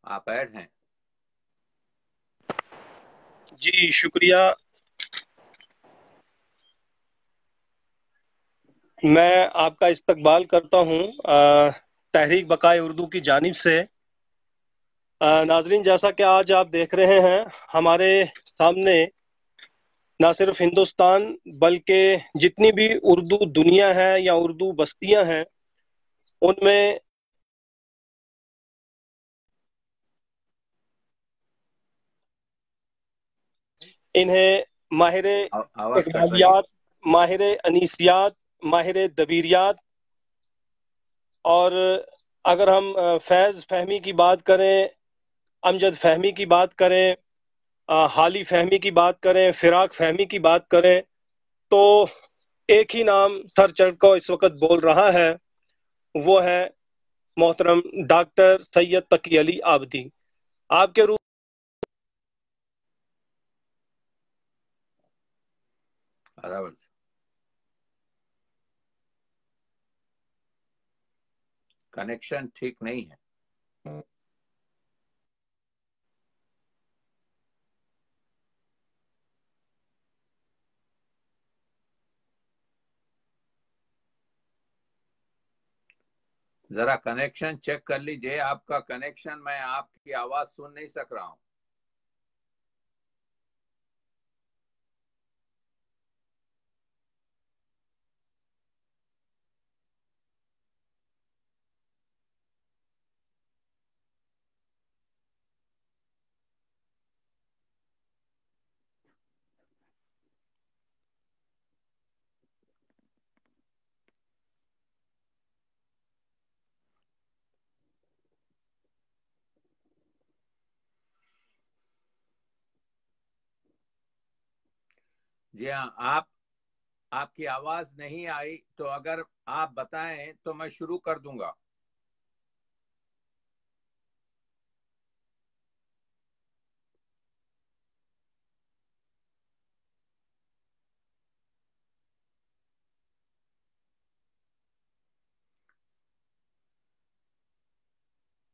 آپ ایڈ ہیں. جی شکریہ. میں آپ کا استقبال کرتا ہوں تحریک بقائے اردو کی جانب سے. ناظرین، جیسا کہ آج آپ دیکھ رہے ہیں ہمارے سامنے نہ صرف ہندوستان بلکہ جتنی بھی اردو دنیا ہے یا اردو بستیاں ہیں ان میں انہیں ماہر آواز کٹ رہی ہے. اقبالیات، ماہر انیسیات، ماہر دبیریات، اور اگر ہم فیض فہمی کی بات کریں، امجد فہمی کی بات کریں، حالی فہمی کی بات کریں، فراق فہمی کی بات کریں، تو ایک ہی نام سر چڑھ کر اس وقت بول رہا ہے، وہ ہے محترم ڈاکٹر سید تقی علی عابدی. آپ کے روح کنیکشن ٹھیک نہیں ہے. ذرا کنیکشن چیک کر لیجئے. آپ کا کنیکشن، میں آپ کی آواز سن نہیں سک رہا ہوں. جی ہاں، آپ کی آواز نہیں آئی تو اگر آپ بتائیں تو میں شروع کر دوں گا.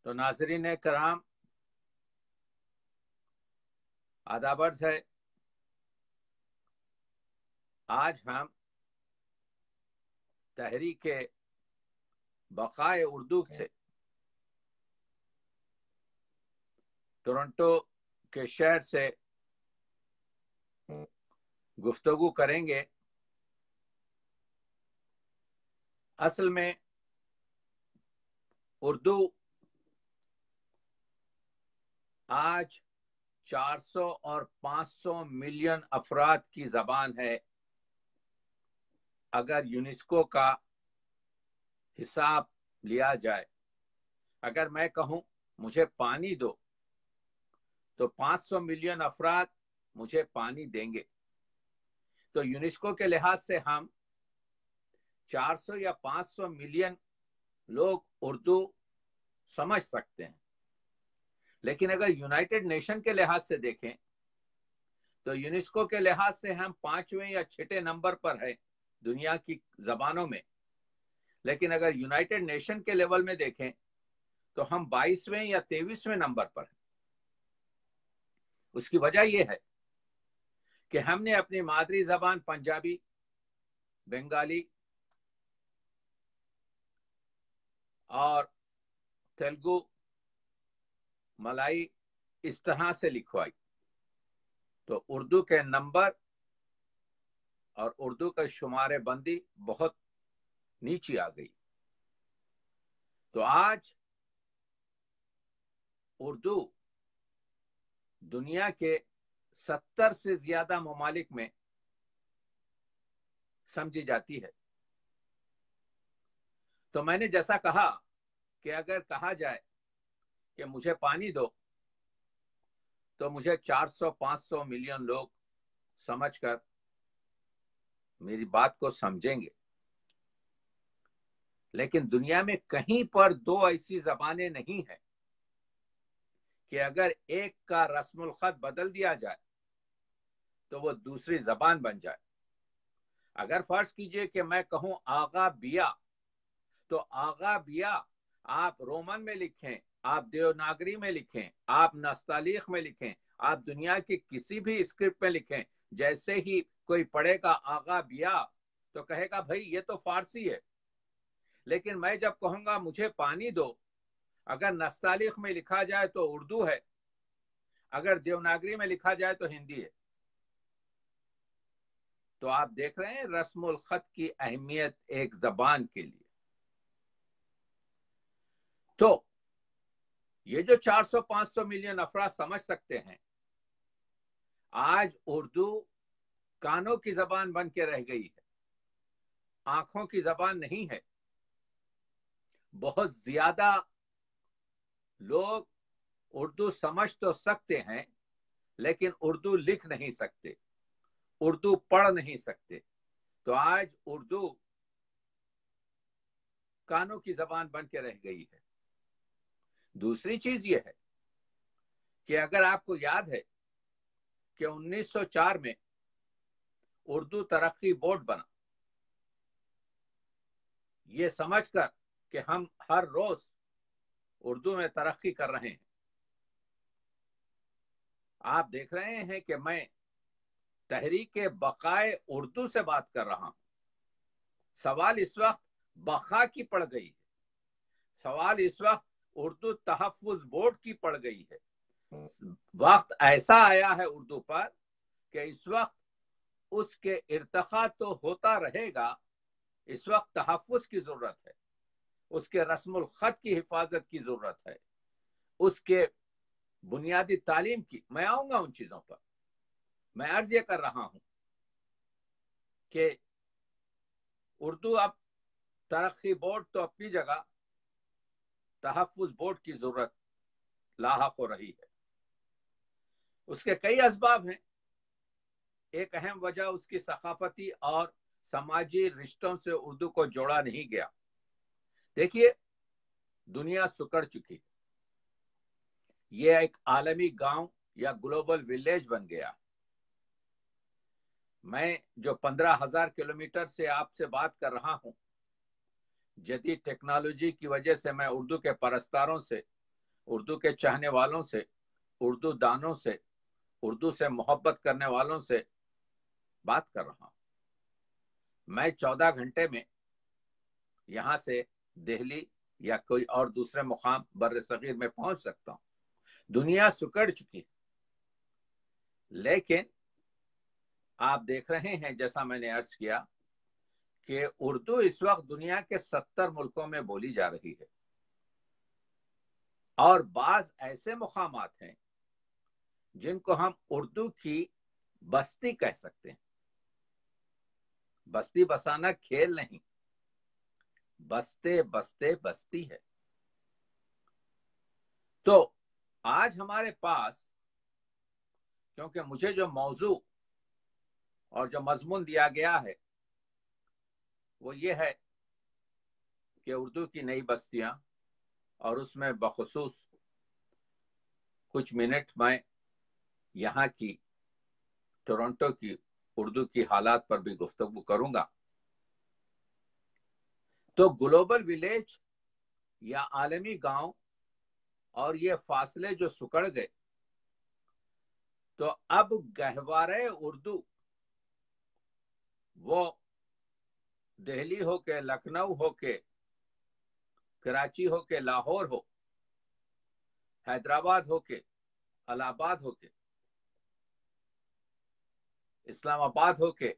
تو ناظرین کرام، آداب عرض ہے. آج ہم تحریک بقائے اردو سے ٹورنٹو کے شہر سے گفتگو کریں گے. اصل میں اردو آج 400 اور 500 ملین افراد کی زبان ہے اگر یونیسکو کا حساب لیا جائے. اگر میں کہوں مجھے پانی دو تو 500 ملین افراد مجھے پانی دیں گے. تو یونیسکو کے لحاظ سے ہم 400 یا 500 ملین لوگ اردو سمجھ سکتے ہیں. لیکن اگر یونائٹڈ نیشن کے لحاظ سے دیکھیں تو یونیسکو کے لحاظ سے ہم 5ویں یا 6 نمبر پر ہے دنیا کی زبانوں میں. لیکن اگر یونائٹڈ نیشن کے لیول میں دیکھیں تو ہم 22ویں یا 23ویں نمبر پر ہیں. اس کی وجہ یہ ہے کہ ہم نے اپنی مادری زبان پنجابی، بنگالی اور تیلگو، ملائی اس طرح سے لکھوائی. تو اردو کے نمبر اور اردو کا شمارے بندی بہت نیچی آ گئی. تو آج اردو دنیا کے 70 سے زیادہ ممالک میں سمجھی جاتی ہے. تو میں نے جیسا کہا کہ اگر کہا جائے کہ مجھے پانی دو تو مجھے 400-500 ملین لوگ سمجھ کر میری بات کو سمجھیں گے. لیکن دنیا میں کہیں پر 2 ایسی زبانیں نہیں ہیں کہ اگر ایک کا رسم الخط بدل دیا جائے تو وہ دوسری زبان بن جائے. اگر فرض کیجئے کہ میں کہوں آغا بیا تو آغا بیا آپ رومن میں لکھیں، آپ دیوناگری میں لکھیں، آپ نستعلیق میں لکھیں، آپ دنیا کی کسی بھی اسکرپٹ میں لکھیں، جیسے ہی کوئی پڑھے گا آغا بیا تو کہے گا بھائی یہ تو فارسی ہے. لیکن میں جب کہوں گا مجھے پانی دو، اگر نستعلیق میں لکھا جائے تو اردو ہے، اگر دیوناگری میں لکھا جائے تو ہندی ہے. تو آپ دیکھ رہے ہیں رسم الخط کی اہمیت ایک زبان کے لیے. تو یہ جو 400-500 ملین افراد سمجھ سکتے ہیں، آج اردو کانوں کی زبان بن کے رہ گئی ہے، آنکھوں کی زبان نہیں ہے. بہت زیادہ لوگ اردو سمجھ تو سکتے ہیں لیکن اردو لکھ نہیں سکتے، اردو پڑھ نہیں سکتے. تو آج اردو کانوں کی زبان بن کے رہ گئی ہے. دوسری چیز یہ ہے کہ اگر آپ کو یاد ہے کہ 1904 میں اردو ترقی بورڈ بنا، یہ سمجھ کر کہ ہم ہر روز اردو میں ترقی کر رہے ہیں. آپ دیکھ رہے ہیں کہ میں تحریک بقائے اردو سے بات کر رہا ہوں. سوال اس وقت بقا کی پڑ گئی ہے، سوال اس وقت اردو تحفظ بورڈ کی پڑ گئی ہے. وقت ایسا آیا ہے اردو پر کہ اس وقت اس کے ارتقاء تو ہوتا رہے گا، اس وقت تحفظ کی ضرورت ہے، اس کے رسم الخط کی حفاظت کی ضرورت ہے، اس کے بنیادی تعلیم کی. میں آؤں گا ان چیزوں پر. میں عرض یہ کر رہا ہوں کہ اردو اب ترقی بورڈ تو اپنی جگہ، تحفظ بورڈ کی ضرورت لاحق ہو رہی ہے. اس کے کئی اسباب ہیں. ایک اہم وجہ اس کی ثقافتی اور سماجی رشتوں سے اردو کو جوڑا نہیں گیا. دیکھیے دنیا سکڑ چکی، یہ ایک عالمی گاؤں یا گلوبل ولیج بن گیا. میں جو 15,000 کلومیٹر سے آپ سے بات کر رہا ہوں، جدید ٹیکنالوجی کی وجہ سے میں اردو کے پرستاروں سے، اردو کے چاہنے والوں سے، اردو دانوں سے، اردو سے محبت کرنے والوں سے بات کر رہا ہوں. میں 14 گھنٹے میں یہاں سے دہلی یا کوئی اور دوسرے مقام بر صغیر میں پہنچ سکتا ہوں. دنیا سکڑ چکی ہے، لیکن آپ دیکھ رہے ہیں جیسا میں نے عرض کیا کہ اردو اس وقت دنیا کے 70 ملکوں میں بولی جا رہی ہے. اور بعض ایسے مقامات ہیں جن کو ہم اردو کی بستی کہہ سکتے ہیں. بستی بسانا کھیل نہیں، بستے بستے بستی ہے. تو آج ہمارے پاس، کیونکہ مجھے جو موضوع اور جو مضمون دیا گیا ہے وہ یہ ہے کہ اردو کی نئی بستیاں، اور اس میں بخصوص کچھ منٹ میں یہاں کی ٹورنٹو کی اردو کی حالات پر بھی گفتگو کروں گا. تو گلوبل ولیج یا عالمی گاؤں اور یہ فاصلے جو سکڑ گئے، تو اب گہوارے اردو وہ دہلی ہو کے، لکھنؤ ہو کے، کراچی ہو کے، لاہور ہو، حیدرآباد ہو کے، الہ آباد ہو کے، اسلام آباد ہو کے،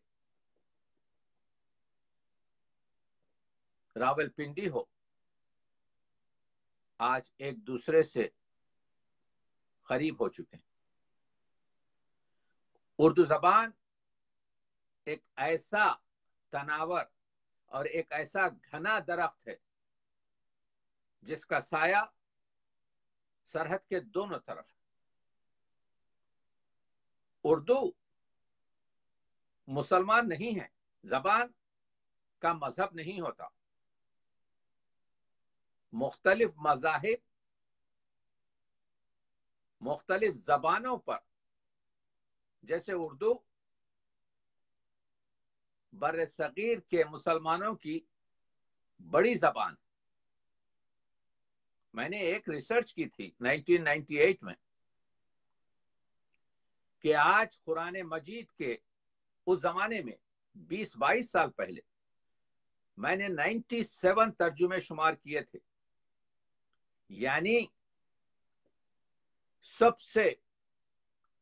راول پنڈی ہو، آج ایک دوسرے سے قریب ہو چکے ہیں. اردو زبان ایک ایسا تناور اور ایک ایسا گھنا درخت ہے جس کا سایہ سرحد کے دونوں طرف ہے. اردو مسلمان نہیں ہے، زبان کا مذہب نہیں ہوتا. مختلف مذاہب مختلف زبانوں پر، جیسے اردو بر صغیر کے مسلمانوں کی بڑی زبان، میں نے ایک ریسرچ کی تھی 1998 میں کہ آج قرآن مجید کے اس زمانے میں 20-22 سال پہلے میں نے 97 ترجمے شمار کیے تھے، یعنی سب سے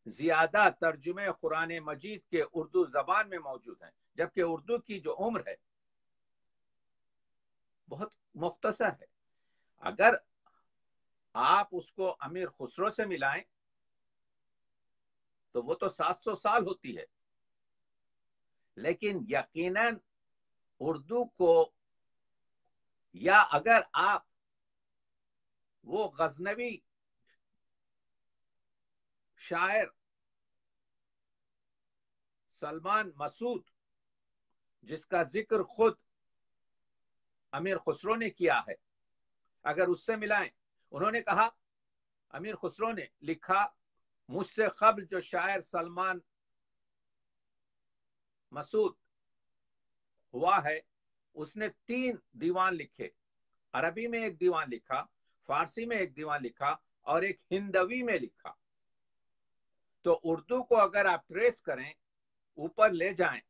زیادہ ترجمے قرآن مجید کے اردو زبان میں موجود ہیں، جبکہ اردو کی جو عمر ہے بہت مختصر ہے۔ اگر آپ اس کو امیر خسرو سے ملائیں تو وہ تو 700 سال ہوتی ہے، لیکن یقیناً اردو کو، یا اگر آپ وہ غزنوی شاعر سلمان مسعود جس کا ذکر خود امیر خسرو نے کیا ہے، اگر اس سے ملائیں، انہوں نے کہا، امیر خسرو نے لکھا، مجھ سے قبل جو شاعر سلمان مسعود ہوا ہے اس نے 3 دیوان لکھے، عربی میں ایک دیوان لکھا، فارسی میں ایک دیوان لکھا اور ایک ہندوی میں لکھا۔ تو اردو کو اگر آپ ٹریس کریں، اوپر لے جائیں،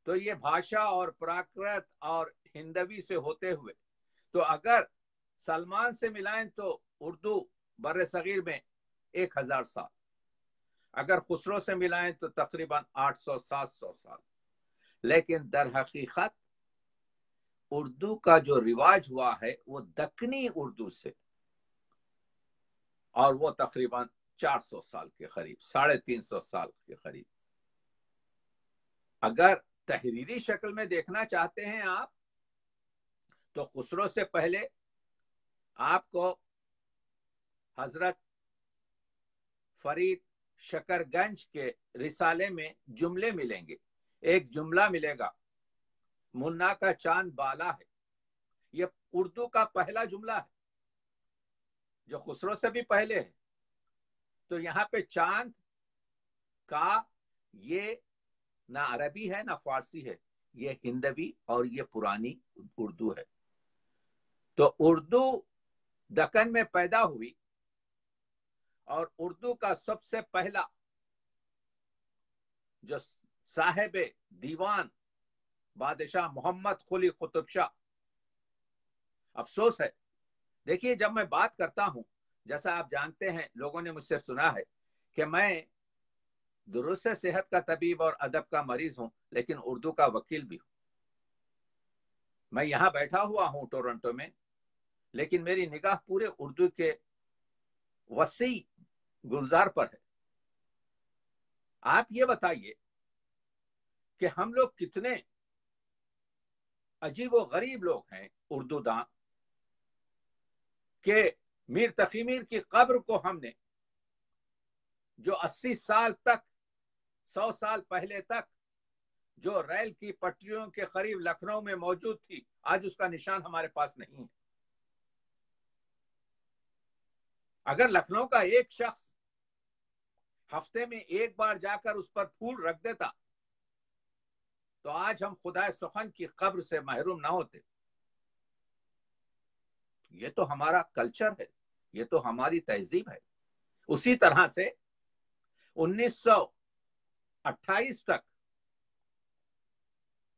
تو یہ بھاشا اور پراکرت اور ہندوی سے ہوتے ہوئے، تو اگر سلمان سے ملائیں تو اردو بر صغیر میں 1000 سال، اگر خسرو سے ملائیں تو تقریباً 800-700 سال۔ لیکن در حقیقت اردو کا جو رواج ہوا ہے وہ دکنی اردو سے، اور وہ تقریباً 400 سال کے قریب، 350 سال کے قریب۔ اگر تحریری شکل میں دیکھنا چاہتے ہیں آپ تو خسرو سے پہلے آپ کو حضرت فرید شکر گنج کے رسالے میں جملے ملیں گے۔ ایک جملہ ملے گا، منا کا چاند بالا ہے، یہ اردو کا پہلا جملہ ہے جو خسرو سے بھی پہلے ہے۔ تو یہاں پہ چاند کا یہ نہ عربی ہے نہ فارسی ہے، یہ ہندوی اور یہ پرانی اردو ہے۔ تو اردو دکن میں پیدا ہوئی، اور اردو کا سب سے پہلا جو صاحب دیوان بادشاہ محمد قلی قطب شاہ، افسوس ہے، دیکھیے جب میں بات کرتا ہوں، جیسا آپ جانتے ہیں، لوگوں نے مجھ سے سنا ہے کہ میں درست صحت کا طبیب اور ادب کا مریض ہوں، لیکن اردو کا وکیل بھی ہوں۔ میں یہاں بیٹھا ہوا ہوں ٹورنٹو میں، لیکن میری نگاہ پورے اردو کے وسیع گلزار پر ہے۔ آپ یہ بتائیے کہ ہم لوگ کتنے عجیب و غریب لوگ ہیں اردو داں، کہ میر تقی میر کی قبر کو ہم نے، جو 80 سال تک، 100 سال پہلے تک جو ریل کی پٹریوں کے قریب لکھنؤ میں موجود تھی، آج اس کا نشان ہمارے پاس نہیں ہے۔ اگر لکھنؤ کا ایک شخص ہفتے میں ایک بار جا کر اس پر پھول رکھ دیتا تو آج ہم خدائے سخن کی قبر سے محروم نہ ہوتے۔ یہ تو ہمارا کلچر ہے، یہ تو ہماری تہذیب ہے۔ اسی طرح سے 1928 تک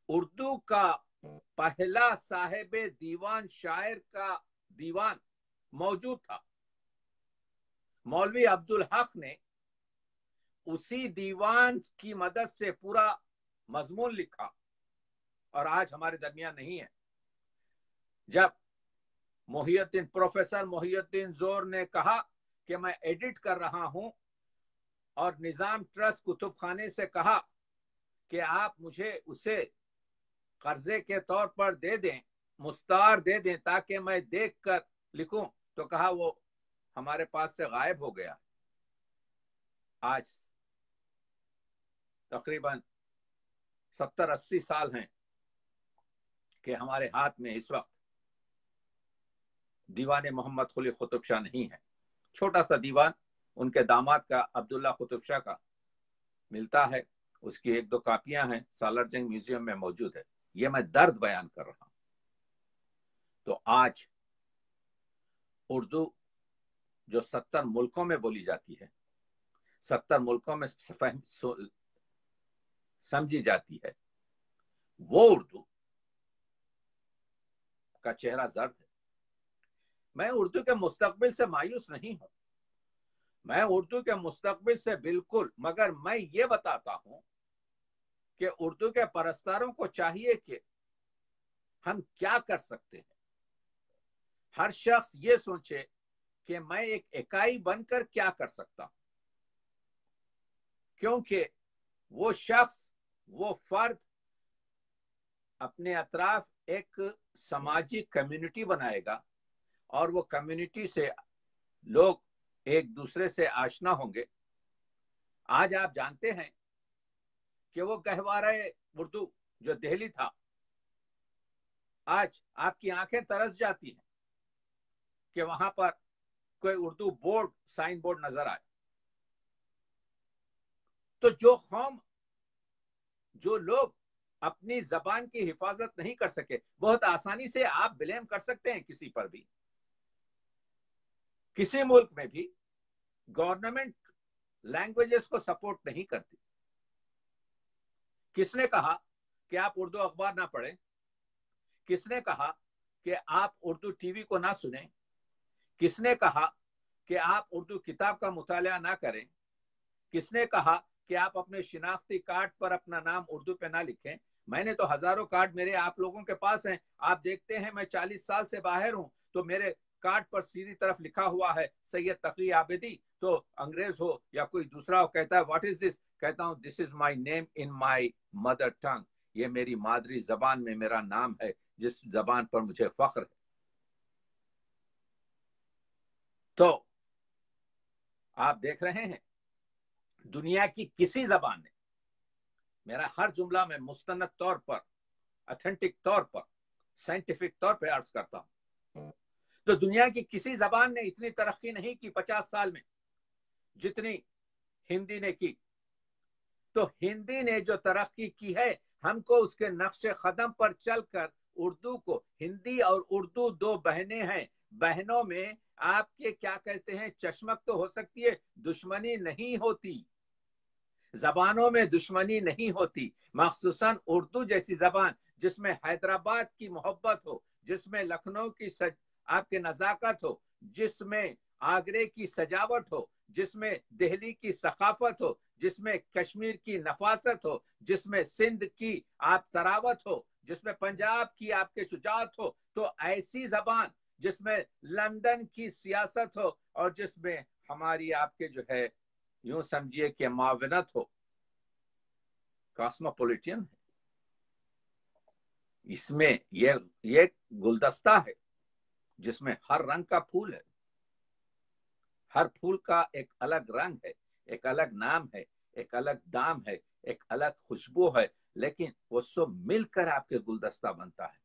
اردو کا پہلا صاحب دیوان شاعر کا دیوان موجود تھا، مولوی عبدالحق نے اسی دیوان کی مدد سے پورا مضمون لکھا، اور آج ہمارے درمیان نہیں ہے۔ جب پروفیسر محی الدین زور نے کہا کہ میں ایڈٹ کر رہا ہوں، اور نظام ٹرسٹ کتب خانے سے کہا کہ آپ مجھے اسے قرضے کے طور پر دے دیں، مستعار دے دیں تاکہ میں دیکھ کر لکھوں، تو کہا وہ ہمارے پاس سے غائب ہو گیا۔ آج تقریباً 70-80 سال ہیں کہ ہمارے ہاتھ میں اس وقت دیوان محمد قلی قطب شاہ نہیں ہے۔ چھوٹا سا دیوان ان کے داماد کا عبداللہ قطب شاہ کا ملتا ہے، اس کی 1-2 کاپیاں ہیں، سالار جنگ میوزیم میں موجود ہے۔ یہ میں درد بیان کر رہا ہوں۔ تو آج اردو جو 70 ملکوں میں بولی جاتی ہے، 70 ملکوں میں سمجھی جاتی ہے، وہ اردو کا چہرہ زرد ہے۔ میں اردو کے مستقبل سے مایوس نہیں ہوں، میں اردو کے مستقبل سے بالکل، مگر میں یہ بتاتا ہوں کہ اردو کے پرستاروں کو چاہیے کہ ہم کیا کر سکتے ہیں۔ ہر شخص یہ سوچے کہ میں ایک اکائی بن کر کیا کر سکتا ہوں، کیونکہ وہ شخص، وہ فرد اپنے اطراف ایک سماجی کمیونٹی بنائے گا، اور وہ کمیونٹی سے لوگ ایک دوسرے سے آشنا ہوں گے۔ آج آپ جانتے ہیں کہ وہ گہوارہ اردو جو دہلی تھا، آج آپ کی آنکھیں ترس جاتی ہیں کہ وہاں پر کوئی اردو بورڈ، سائن بورڈ نظر آئے۔ تو جو قوم، جو لوگ اپنی زبان کی حفاظت نہیں کر سکے، بہت آسانی سے آپ بلیم کر سکتے ہیں کسی پر بھی۔ کسی ملک میں بھی گورنمنٹ لینگویجز کو سپورٹ نہیں کرتی۔ کس نے کہا کہ آپ اردو اخبار نہ پڑھیں؟ کس نے کہا کہ آپ اردو ٹی وی کو نہ سنیں؟ کس نے کہا کہ آپ اردو کتاب کا مطالعہ نہ کریں؟ کس نے کہا کہ آپ اپنے شناختی کارڈ پر اپنا نام اردو پہ نہ لکھیں؟ میں نے تو ہزاروں کارڈ میرے آپ لوگوں کے پاس ہیں، آپ دیکھتے ہیں میں 40 سال سے باہر ہوں، تو میرے کارڈ پر سیدھی طرف لکھا ہوا ہے سید تقی عابدی، تو انگریز ہو یا کوئی دوسرا ہو کہتا ہے واٹ از دس، کہتا ہوں دس از مائی نیم ان مائی مدر ٹنگ، یہ میری مادری زبان میں میرا نام ہے، جس زبان پر مجھے فخر ہے۔ تو آپ دیکھ رہے ہیں دنیا کی کسی زبان نے، میرا ہر جملہ میں مستند طور پر، اتھینٹک طور پر، سائنٹیفک طور پہ عرض کرتا ہوں، تو دنیا کی کسی زبان نے اتنی ترقی نہیں کی 50 سال میں جتنی ہندی نے کی۔ تو ہندی نے جو ترقی کی ہے، ہم کو اس کے نقش قدم پر چل کر اردو کو، ہندی اور اردو دو بہنیں ہیں، بہنوں میں آپ کے کیا کہتے ہیں، چشمک تو ہو سکتی ہے، دشمنی نہیں ہوتی، زبانوں میں دشمنی نہیں ہوتی، مخصوصاً اردو جیسی زبان جس میں حیدرآباد کی محبت ہو، جس میں لکھنؤ کی آپ کے نزاکت ہو، جس میں آگرے کی سجاوٹ ہو، جس میں دہلی کی ثقافت ہو، جس میں کشمیر کی نفاست ہو، جس میں سندھ کی آپ تراوت ہو، جس میں پنجاب کی آپ کے شجاعت ہو، تو ایسی زبان جس میں لندن کی سیاست ہو، اور جس میں ہماری آپ کے جو ہے یوں سمجھیے کہ معاونت ہو، کاسموپولیٹین ہے، اس میں یہ گلدستہ ہے جس میں ہر رنگ کا پھول ہے، ہر پھول کا ایک الگ رنگ ہے، ایک الگ نام ہے، ایک الگ دام ہے، ایک الگ خوشبو ہے، لیکن وہ سب مل کر آپ کے گلدستہ بنتا ہے۔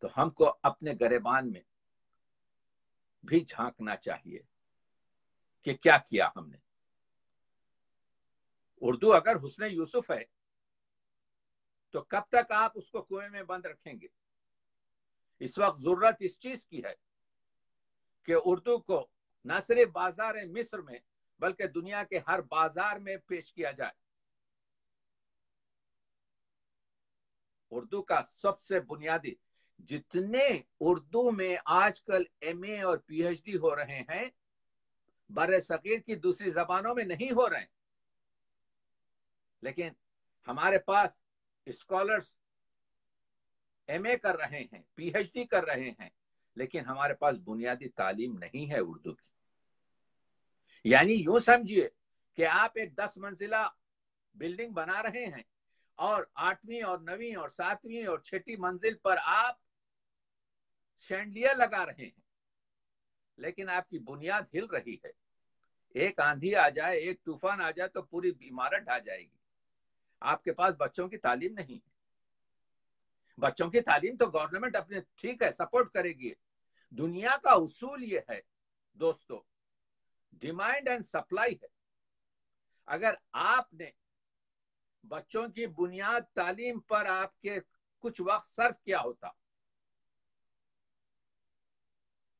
تو ہم کو اپنے گریبان میں بھی جھانکنا چاہیے کہ کیا کیا ہم نے۔ اردو اگر حسن یوسف ہے تو کب تک آپ اس کو کنویں میں بند رکھیں گے؟ اس وقت ضرورت اس چیز کی ہے کہ اردو کو نہ صرف بازار مصر میں بلکہ دنیا کے ہر بازار میں پیش کیا جائے۔ اردو کا سب سے بنیادی، جتنے اردو میں آج کل ایم اے اور پی ایچ ڈی ہو رہے ہیں، بر صغیر کی دوسری زبانوں میں نہیں ہو رہے ہیں، لیکن ہمارے پاس اسکالرز ایم اے کر رہے ہیں، پی ایچ ڈی کر رہے ہیں، لیکن ہمارے پاس بنیادی تعلیم نہیں ہے اردو کی۔ یعنی یوں سمجھیے کہ آپ ایک 10 منزلہ بلڈنگ بنا رہے ہیں، اور 8ویں اور 9ویں اور 7ویں اور 6ٹی منزل پر آپ شینڈلیر لگا رہے ہیں، لیکن آپ کی بنیاد ہل رہی ہے۔ ایک آندھی آ جائے، ایک طوفان آ جائے تو پوری عمارت ڈھا جائے گی۔ آپ کے پاس بچوں کی تعلیم نہیں ہے۔ بچوں کی تعلیم تو گورنمنٹ اپنے ٹھیک ہے سپورٹ کرے گی۔ دنیا کا اصول یہ ہے دوستو، ڈیمانڈ اینڈ سپلائی ہے۔ اگر آپ نے بچوں کی بنیاد تعلیم پر آپ کے کچھ وقت صرف کیا ہوتا،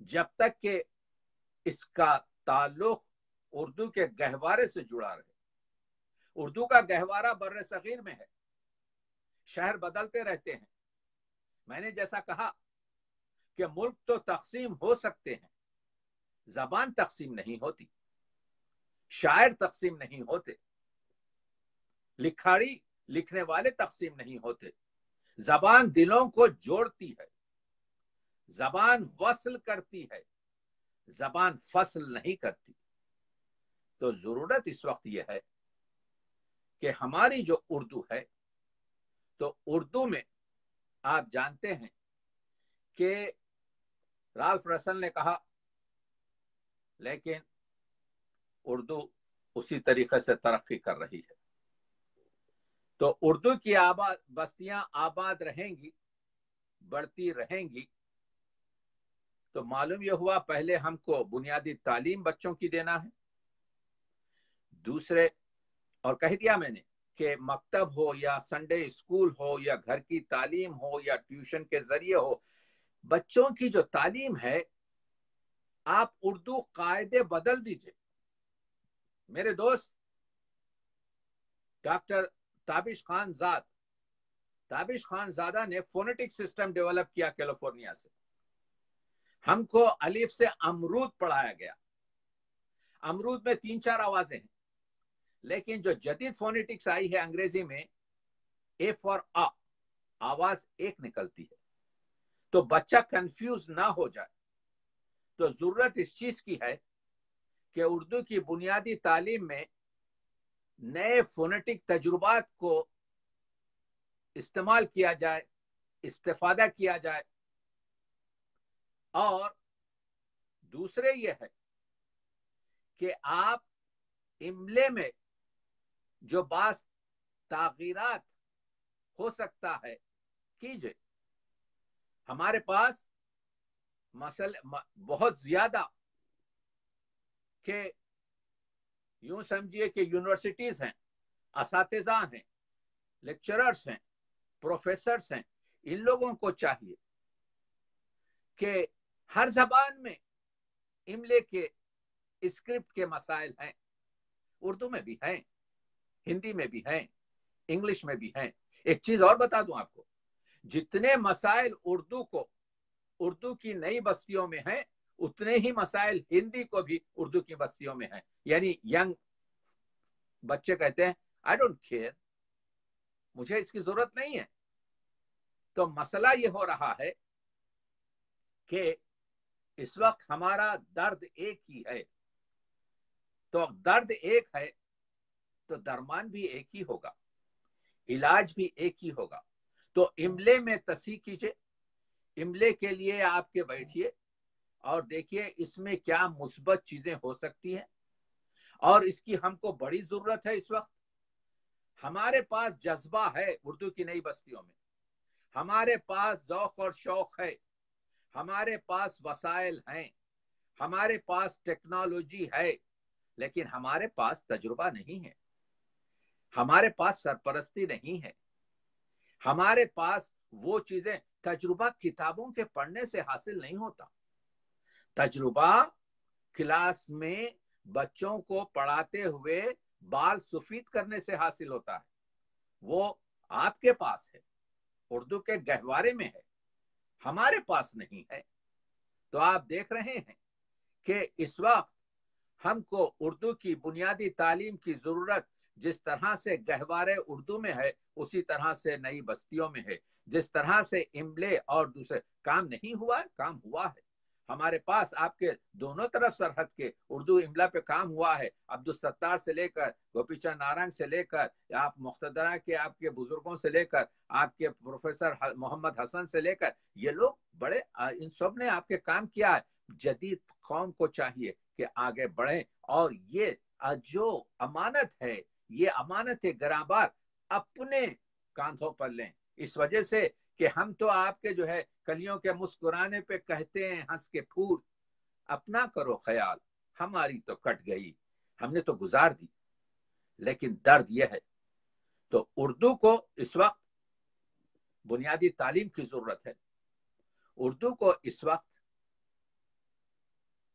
جب تک کہ اس کا تعلق اردو کے گہوارے سے جڑا رہے. اردو کا گہوارہ بر صغیر میں ہے، شہر بدلتے رہتے ہیں. میں نے جیسا کہا کہ ملک تو تقسیم ہو سکتے ہیں، زبان تقسیم نہیں ہوتی، شاعر تقسیم نہیں ہوتے، لکھاڑی لکھنے والے تقسیم نہیں ہوتے. زبان دلوں کو جوڑتی ہے، زبان وصل کرتی ہے، زبان فصل نہیں کرتی. تو ضرورت اس وقت یہ ہے کہ ہماری جو اردو ہے، تو اردو میں آپ جانتے ہیں کہ رالف رسل نے کہا لیکن اردو اسی طریقے سے ترقی کر رہی ہے. تو اردو کی بستیاں آباد رہیں گی، بڑھتی رہیں گی. تو معلوم یہ ہوا پہلے ہم کو بنیادی تعلیم بچوں کی دینا ہے. دوسرے، اور کہہ دیا میں نے کہ مکتب ہو یا سنڈے اسکول ہو یا گھر کی تعلیم ہو یا ٹیوشن کے ذریعے ہو، بچوں کی جو تعلیم ہے آپ اردو قاعدے بدل دیجئے. میرے دوست ڈاکٹر تابش خان زادہ نے فونیٹک سسٹم ڈیولپ کیا کیلیفورنیا سے. ہم کو الف سے امرود پڑھایا گیا. امرود میں 3-4 آوازیں ہیں، لیکن جو جدید فونیٹکس آئی ہے انگریزی میں، اے فار آ، آواز ایک نکلتی ہے. تو بچہ کنفیوز نہ ہو جائے. تو ضرورت اس چیز کی ہے کہ اردو کی بنیادی تعلیم میں نئے فونیٹک تجربات کو استعمال کیا جائے، استفادہ کیا جائے. اور دوسرے یہ ہے کہ آپ املے میں جو بعض تغیرات ہو سکتا ہے کیجئے. ہمارے پاس بہت زیادہ کہ یوں سمجھیے کہ یونیورسٹیز ہیں، اساتذہ ہیں، لیکچررز ہیں، پروفیسرز ہیں. ان لوگوں کو چاہیے کہ ہر زبان میں املے کے اسکرپٹ کے مسائل ہیں. اردو میں بھی ہیں، ہندی میں بھی ہیں، انگلش میں بھی ہیں. ایک چیز اور بتا دوں آپ کو، جتنے مسائل اردو کی نئی بستیوں میں ہیں، اتنے ہی مسائل ہندی کو بھی اردو کی بستیوں میں ہیں. یعنی ینگ بچے کہتے ہیں I don't care، مجھے اس کی ضرورت نہیں ہے. تو مسئلہ یہ ہو رہا ہے کہ اس وقت ہمارا درد ایک ہی ہے. تو درد ایک ہے تو درمان بھی ایک ہی ہوگا، علاج بھی ایک ہی ہوگا. تو املے میں تصحیح کیجئے. املے کے لیے آپ کے بیٹھیے اور دیکھیے اس میں کیا مثبت چیزیں ہو سکتی ہیں، اور اس کی ہم کو بڑی ضرورت ہے. اس وقت ہمارے پاس جذبہ ہے اردو کی نئی بستیوں میں، ہمارے پاس ذوق اور شوق ہے، ہمارے پاس وسائل ہیں، ہمارے پاس ٹیکنالوجی ہے، لیکن ہمارے پاس تجربہ نہیں ہے، ہمارے پاس سرپرستی نہیں ہے، ہمارے پاس وہ چیزیں. تجربہ کتابوں کے پڑھنے سے حاصل نہیں ہوتا. تجربہ کلاس میں بچوں کو پڑھاتے ہوئے بال سفید کرنے سے حاصل ہوتا ہے. وہ آپ کے پاس ہے، اردو کے گہوارے میں ہے، ہمارے پاس نہیں ہے. تو آپ دیکھ رہے ہیں کہ اس وقت ہم کو اردو کی بنیادی تعلیم کی ضرورت جس طرح سے گہوارے اردو میں ہے اسی طرح سے نئی بستیوں میں ہے. جس طرح سے املے اور دوسرے کام نہیں ہوا ہے، کام ہوا ہے. ہمارے پاس آپ کے دونوں طرف سرحد کے اردو املا پہ کام ہوا ہے. عبدالستار سے لے کر گوپی چند نارنگ سے لے کر آپ مقتدرہ کے آپ کے بزرگوں سے لے کر آپ کے پروفیسر محمد حسن سے لے کر یہ لوگ بڑے، ان سب نے آپ کے کام کیا ہے. جدید قوم کو چاہیے کہ آگے بڑھیں اور یہ جو امانت ہے، یہ امانت گراں-بار اپنے کاندھوں پر لیں. اس وجہ سے کہ ہم تو آپ کے جو ہے کلیوں کے مسکرانے پہ کہتے ہیں ہنس کے پھول. اپنا کرو خیال، ہماری تو کٹ گئی، ہم نے تو گزار دی. لیکن درد یہ ہے. تو اردو کو اس وقت بنیادی تعلیم کی ضرورت ہے. اردو کو اس وقت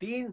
3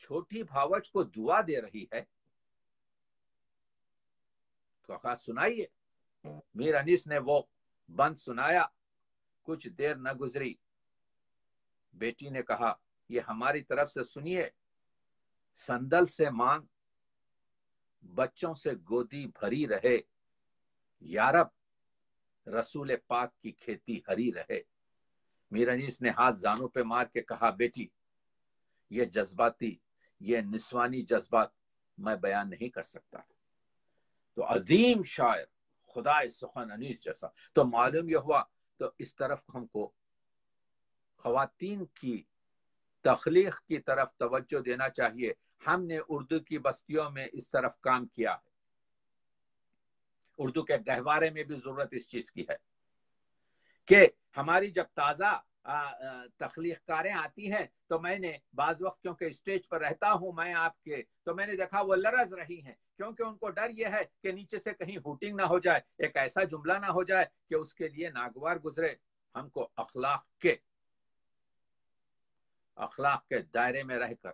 چھوٹی بھاوج کو دعا دے رہی ہے تو کہا سنائیے. میر انیس نے وہ بند سنایا. کچھ دیر نہ گزری بیٹی نے کہا یہ ہماری طرف سے سنیے. سندل سے مانگ بچوں سے گودی بھری رہے. یارب رسول پاک کی کھیتی ہری رہے. میر انیس نے ہاتھ زانوں پہ مار کے کہا بیٹی یہ جذباتی یہ نسوانی جذبات میں بیان نہیں کر سکتا. تو عظیم شاعر خدا سخن انیس جیسا. تو معلوم یہ ہوا تو اس طرف ہم کو خواتین کی تخلیق کی طرف توجہ دینا چاہیے. ہم نے اردو کی بستیوں میں اس طرف کام کیا ہے. اردو کے گہوارے میں بھی ضرورت اس چیز کی ہے کہ ہماری جب تازہ تخلیق کاریں آتی ہیں تو میں نے بعض وقت کیونکہ اسٹیج پر رہتا ہوں میں آپ کے تو میں نے دیکھا وہ لرز رہی ہیں کیونکہ ان کو ڈر یہ ہے کہ نیچے سے کہیں ہوٹنگ نہ ہو جائے, ایک ایسا جملہ نہ ہو جائے کہ اس کے لیے ناگوار گزرے. ہم کو اخلاق کے دائرے میں رہ کر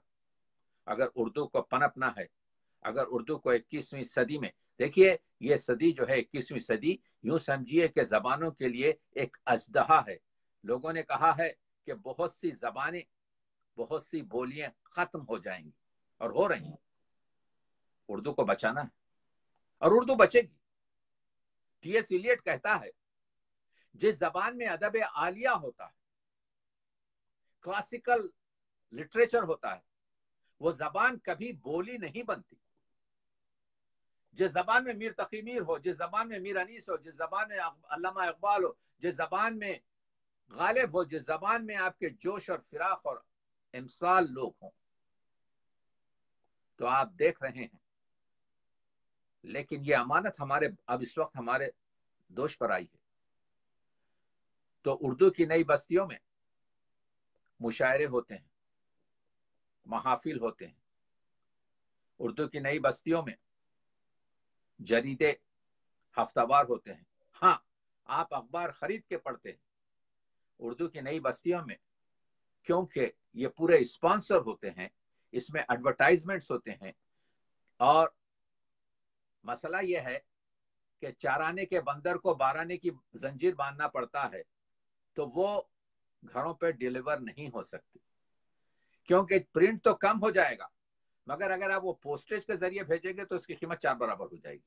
اگر اردو کو پنپنا ہے, اگر اردو کو 21ویں صدی میں, دیکھیے یہ صدی جو ہے 21ویں صدی یوں سمجھیے کہ زبانوں کے لیے ایک اژدہا ہے. لوگوں نے کہا ہے کہ بہت سی زبانیں بہت سی بولیاں ختم ہو جائیں گی اور ہو رہی ہیں. اردو کو بچانا ہے اور اردو بچے گی. ٹی ایس ایلیٹ کہتا ہے جس زبان میں ادب عالیہ ہوتا ہے, کلاسیکل لٹریچر ہوتا ہے, وہ زبان کبھی بولی نہیں بنتی. جس زبان میں میر تقی میر ہو, جس زبان میں میر انیس ہو, جس زبان میں علامہ اقبال ہو, جس زبان میں غالب ہو, جس زبان میں آپ کے جوش اور فراق اور امثال لوگ ہوں, تو آپ دیکھ رہے ہیں. لیکن یہ امانت ہمارے اب اس وقت ہمارے دوش پر آئی ہے. تو اردو کی نئی بستیوں میں مشاعرے ہوتے ہیں, محافل ہوتے ہیں. اردو کی نئی بستیوں میں جریدے ہفتہ وار ہوتے ہیں. ہاں آپ اخبار خرید کے پڑھتے ہیں. اردو کی نئی بستیوں میں کیونکہ یہ پورے اسپانسر ہوتے ہیں, اس میں ایڈورٹائزمنٹس ہوتے ہیں, اور مسئلہ یہ ہے کہ چارانے کے بندر کو بارانے کی زنجیر باندھنا پڑتا ہے, تو وہ گھروں پہ ڈیلیور نہیں ہو سکتی کیونکہ پرنٹ تو کم ہو جائے گا, مگر اگر آپ وہ پوسٹیج کے ذریعے بھیجیں گے تو اس کی قیمت 4 برابر ہو جائے گی.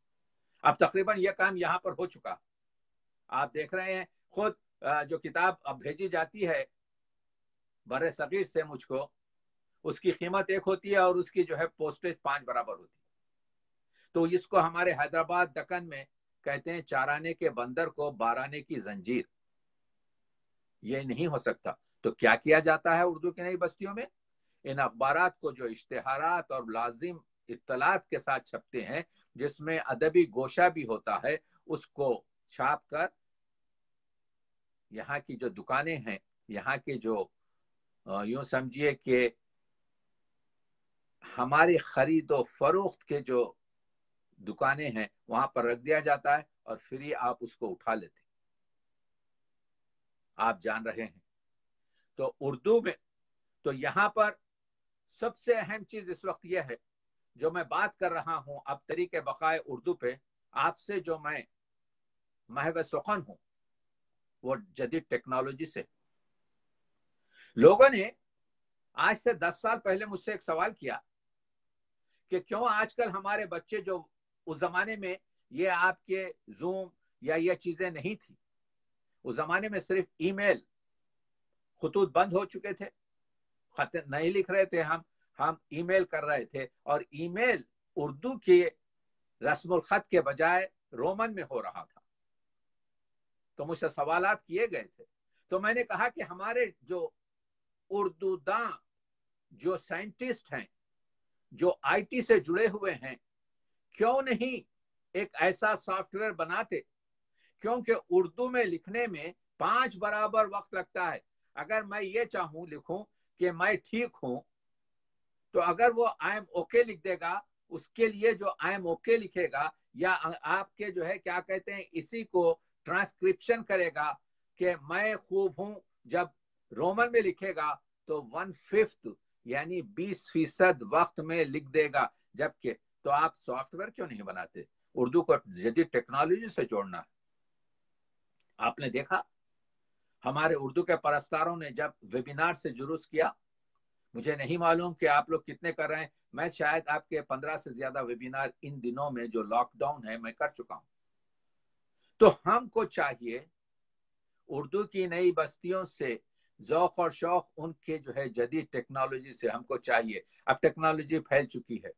اب تقریباً یہ کام یہاں پر ہو چکا. آپ دیکھ رہے ہیں خود جو کتاب اب بھیجی جاتی ہے بر صغیر سے مجھ کو, اس کی قیمت 1 ہوتی ہے اور اس کی جو ہے پوسٹیج 5 برابر ہوتی ہے. تو اس کو ہمارے حیدرآباد دکن میں کہتے ہیں چارانے کے بندر کو بارانے کی زنجیر. یہ نہیں ہو سکتا. تو کیا کیا جاتا ہے اردو کی نئی بستیوں میں؟ ان اخبارات کو جو اشتہارات اور لازم اطلاعات کے ساتھ چھپتے ہیں, جس میں ادبی گوشہ بھی ہوتا ہے, اس کو چھاپ کر یہاں کی جو دکانیں ہیں, یہاں کے جو یوں سمجھیے کہ ہماری خرید و فروخت کے جو دکانیں ہیں وہاں پر رکھ دیا جاتا ہے اور پھر ہی آپ اس کو اٹھا لیتے. آپ جان رہے ہیں. تو اردو میں تو یہاں پر سب سے اہم چیز اس وقت یہ ہے جو میں بات کر رہا ہوں اب طریقے بقائے اردو پہ, آپ سے جو میں محو سخن ہوں وہ جدید ٹیکنالوجی سے. لوگوں نے آج سے 10 سال پہلے مجھ سے ایک سوال کیا کہ کیوں آج کل ہمارے بچے جو اس زمانے میں یہ آپ کے زوم یا یہ چیزیں نہیں تھی, اس زمانے میں صرف ای میل, خطوط بند ہو چکے تھے, خط نہیں لکھ رہے تھے, ہم ای میل کر رہے تھے, اور ای میل اردو کے رسم الخط کے بجائے رومن میں ہو رہا تھا. تو مجھ سے سوالات کیے گئے تھے. تو میں نے کہا کہ ہمارے جو اردو داں جو سائنٹسٹ ہیں, جو آئی ٹی سے جڑے ہوئے ہیں, کیوں نہیں ایک ایسا سافٹ ویئر بناتے, کیونکہ اردو میں لکھنے میں 5 برابر وقت لگتا ہے. اگر میں یہ چاہوں لکھوں کہ میں ٹھیک ہوں, تو اگر وہ آئی ایم اوکے لکھ دے گا, اس کے لیے جو آئی ایم اوکے لکھے گا یا آپ کے جو ہے کیا کہتے ہیں اسی کو ٹرانسکرپشن کرے گا کہ میں خوب ہوں, جب رومن میں لکھے گا تو 1/5 یعنی 20% وقت میں لکھ دے گا. جبکہ تو آپ سافٹ ویئر کیوں نہیں بناتے؟ اردو کو جدید ٹیکنالوجی سے جوڑنا ہے. آپ نے دیکھا ہمارے اردو کے پرستاروں نے جب ویبینار سے جلوس کیا، مجھے نہیں معلوم کہ آپ لوگ کتنے کر رہے ہیں، میں شاید آپ کے 15 سے زیادہ ویبینار ان دنوں میں جو لاک ڈاؤن ہے میں کر چکا ہوں. تو ہم کو چاہیے اردو کی نئی بستیوں سے ذوق اور شوق ان کے جو ہے جدید ٹیکنالوجی سے ہم کو چاہیے. اب ٹیکنالوجی پھیل چکی ہے.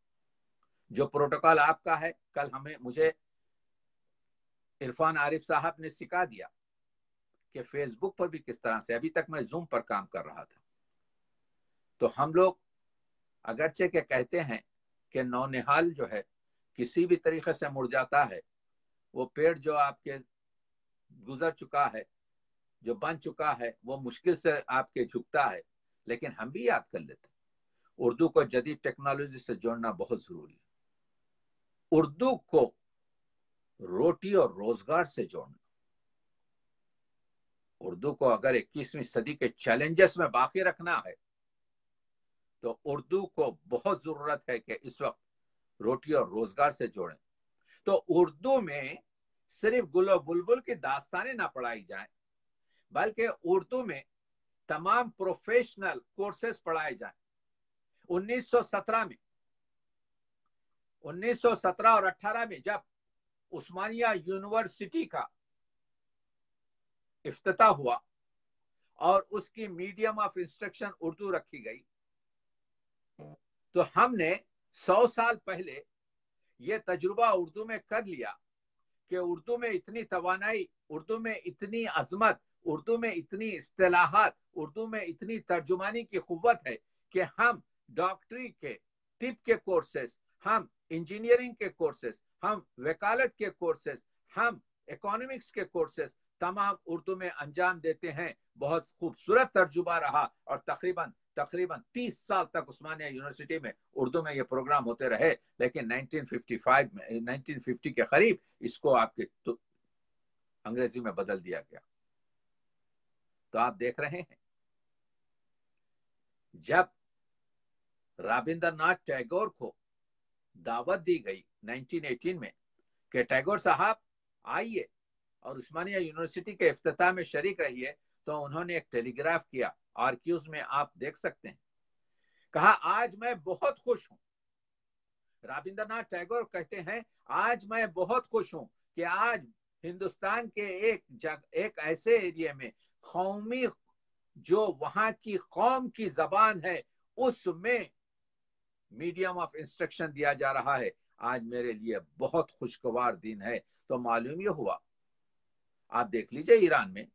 جو پروٹوکال آپ کا ہے، کل مجھے عرفان عارف صاحب نے سکھا دیا کہ فیس بک پر بھی کس طرح سے، ابھی تک میں زوم پر کام کر رہا تھا. تو ہم لوگ اگرچہ کہ کہتے ہیں کہ نونہال جو ہے کسی بھی طریقے سے مڑ جاتا ہے، وہ پیڑ جو آپ کے گزر چکا ہے، جو بن چکا ہے، وہ مشکل سے آپ کے جھکتا ہے. لیکن ہم بھی یاد کر لیتے اردو کو جدید ٹیکنالوجی سے جوڑنا بہت ضروری ہے. اردو کو روٹی اور روزگار سے جوڑنا. اردو کو اگر 21ویں صدی کے چیلنجز میں باقی رکھنا ہے تو اردو کو بہت ضرورت ہے کہ اس وقت روٹی اور روزگار سے جوڑیں. تو اردو میں صرف گل و بلبل کی داستانیں نہ پڑھائی جائیں، بلکہ اردو میں تمام پروفیشنل کورسز پڑھائے جائیں. 1917 اور 18 میں جب عثمانیہ یونیورسٹی کا افتتاح ہوا اور اس کی میڈیم آف انسٹرکشن اردو رکھی گئی، تو ہم نے 100 سال پہلے یہ تجربہ اردو میں کر لیا کہ اردو میں اتنی توانائی، اردو میں اتنی عظمت، اردو میں اتنی اصطلاحات، اردو میں اتنی ترجمانی کی قوت ہے کہ ہم ڈاکٹری کے، طب کے کورسز، ہم انجینئرنگ کے کورسز، ہم وکالت کے کورسز، ہم اکانومکس کے کورسز تمام اردو میں انجام دیتے ہیں. بہت خوبصورت ترجمہ رہا اور تقریباً 30 سال تک عثمانیہ یونیورسٹی میں اردو میں یہ پروگرام ہوتے رہے. لیکن 1950 کے قریب اس کو آپ کے انگریزی میں بدل دیا گیا. تو آپ دیکھ رہے ہیں جب رابندر ناتھ ٹیگور کو دعوت دی گئی 1918 میں کہ ٹیگور صاحب آئیے اور عثمانیہ یونیورسٹی کے افتتاح میں شریک رہیے، تو انہوں نے ایک ٹیلی گراف کیا، آرکیوز میں آپ دیکھ سکتے ہیں. کہا آج میں بہت خوش ہوں. رابندر ناتھ ٹیگور کہتے ہیں آج میں بہت خوش ہوں کہ آج ہندوستان کے ایک ایسے ایریے میں قومی، جو وہاں کی قوم کی زبان ہے، اس میں میڈیم آف انسٹرکشن دیا جا رہا ہے. آج میرے لیے بہت خوشگوار دن ہے. تو معلوم یہ ہوا، آپ دیکھ لیجئے ایران میں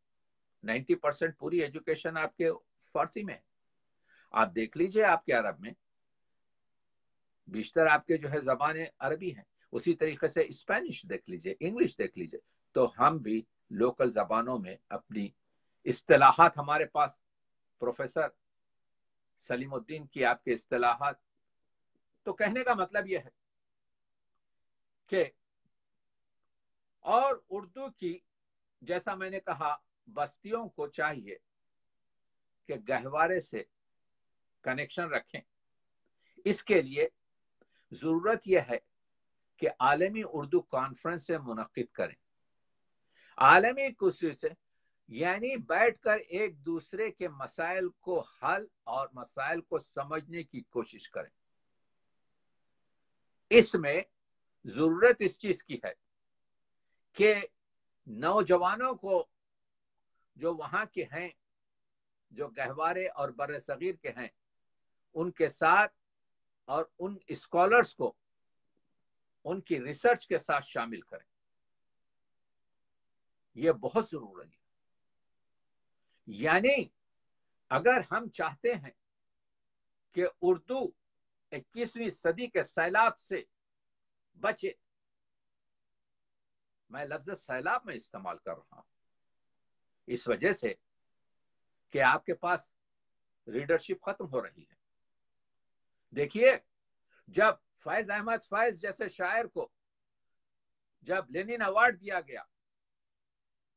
90% پوری ایجوکیشن آپ کے فارسی میں ہے. آپ دیکھ لیجئے آپ کے عرب میں بیشتر آپ کے جو ہے زبانیں عربی ہیں. اسی طریقے سے اسپینش دیکھ لیجئے، انگلش دیکھ لیجئے. تو ہم بھی لوکل زبانوں میں اپنی اصطلاحات، ہمارے پاس پروفیسر سلیم الدین کی آپ کے اصطلاحات. تو کہنے کا مطلب یہ ہے کہ اور اردو کی، جیسا میں نے کہا، بستیوں کو چاہیے کہ گہوارے سے کنیکشن رکھیں. اس کے لیے ضرورت یہ ہے کہ عالمی اردو کانفرنس سے منعقد کریں. عالمی کوشش سے یعنی بیٹھ کر ایک دوسرے کے مسائل کو حل اور مسائل کو سمجھنے کی کوشش کریں. اس میں ضرورت اس چیز کی ہے کہ نوجوانوں کو جو وہاں کے ہیں، جو گہوارے اور بر صغیر کے ہیں، ان کے ساتھ اور ان اسکالرز کو ان کی ریسرچ کے ساتھ شامل کریں. یہ بہت ضروری ہے. یعنی اگر ہم چاہتے ہیں کہ اردو 21ویں صدی کے سیلاب سے بچے، میں لفظ سیلاب میں استعمال کر رہا ہوں اس وجہ سے کہ آپ کے پاس ریڈرشپ ختم ہو رہی ہے. دیکھیے جب فیض احمد فیض جیسے شاعر کو جب لینن ایوارڈ دیا گیا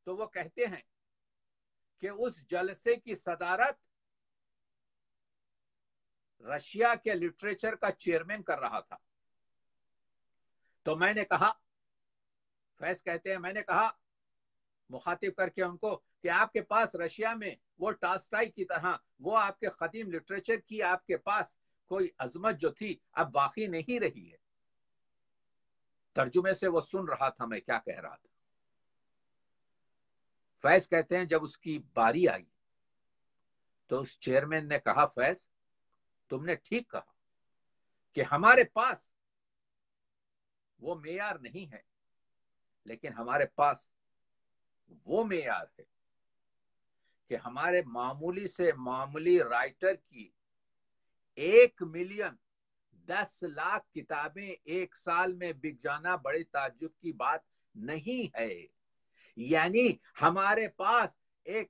تو وہ کہتے ہیں کہ اس جلسے کی صدارت رشیا کے لٹریچر کا چیئرمین کر رہا تھا. تو میں نے کہا، فیض کہتے ہیں، میں نے کہا مخاطب کر کے ان کو کہ آپ کے پاس رشیا میں وہ ٹالسٹائی کی طرح وہ آپ کے قدیم لٹریچر کی آپ کے پاس کوئی عظمت جو تھی اب باقی نہیں رہی ہے. ترجمے سے وہ سن رہا تھا میں کیا کہہ رہا تھا. فیض کہتے ہیں جب اس کی باری آئی تو اس چیئرمین نے کہا، فیض تم نے ٹھیک کہا کہ ہمارے پاس وہ معیار نہیں ہے، لیکن ہمارے پاس وہ معیار ہے کہ ہمارے معمولی سے معمولی رائٹر کی 1,10,00,000 کتابیں ایک سال میں بک جانا بڑے تعجب کی بات نہیں ہے. یعنی ہمارے پاس ایک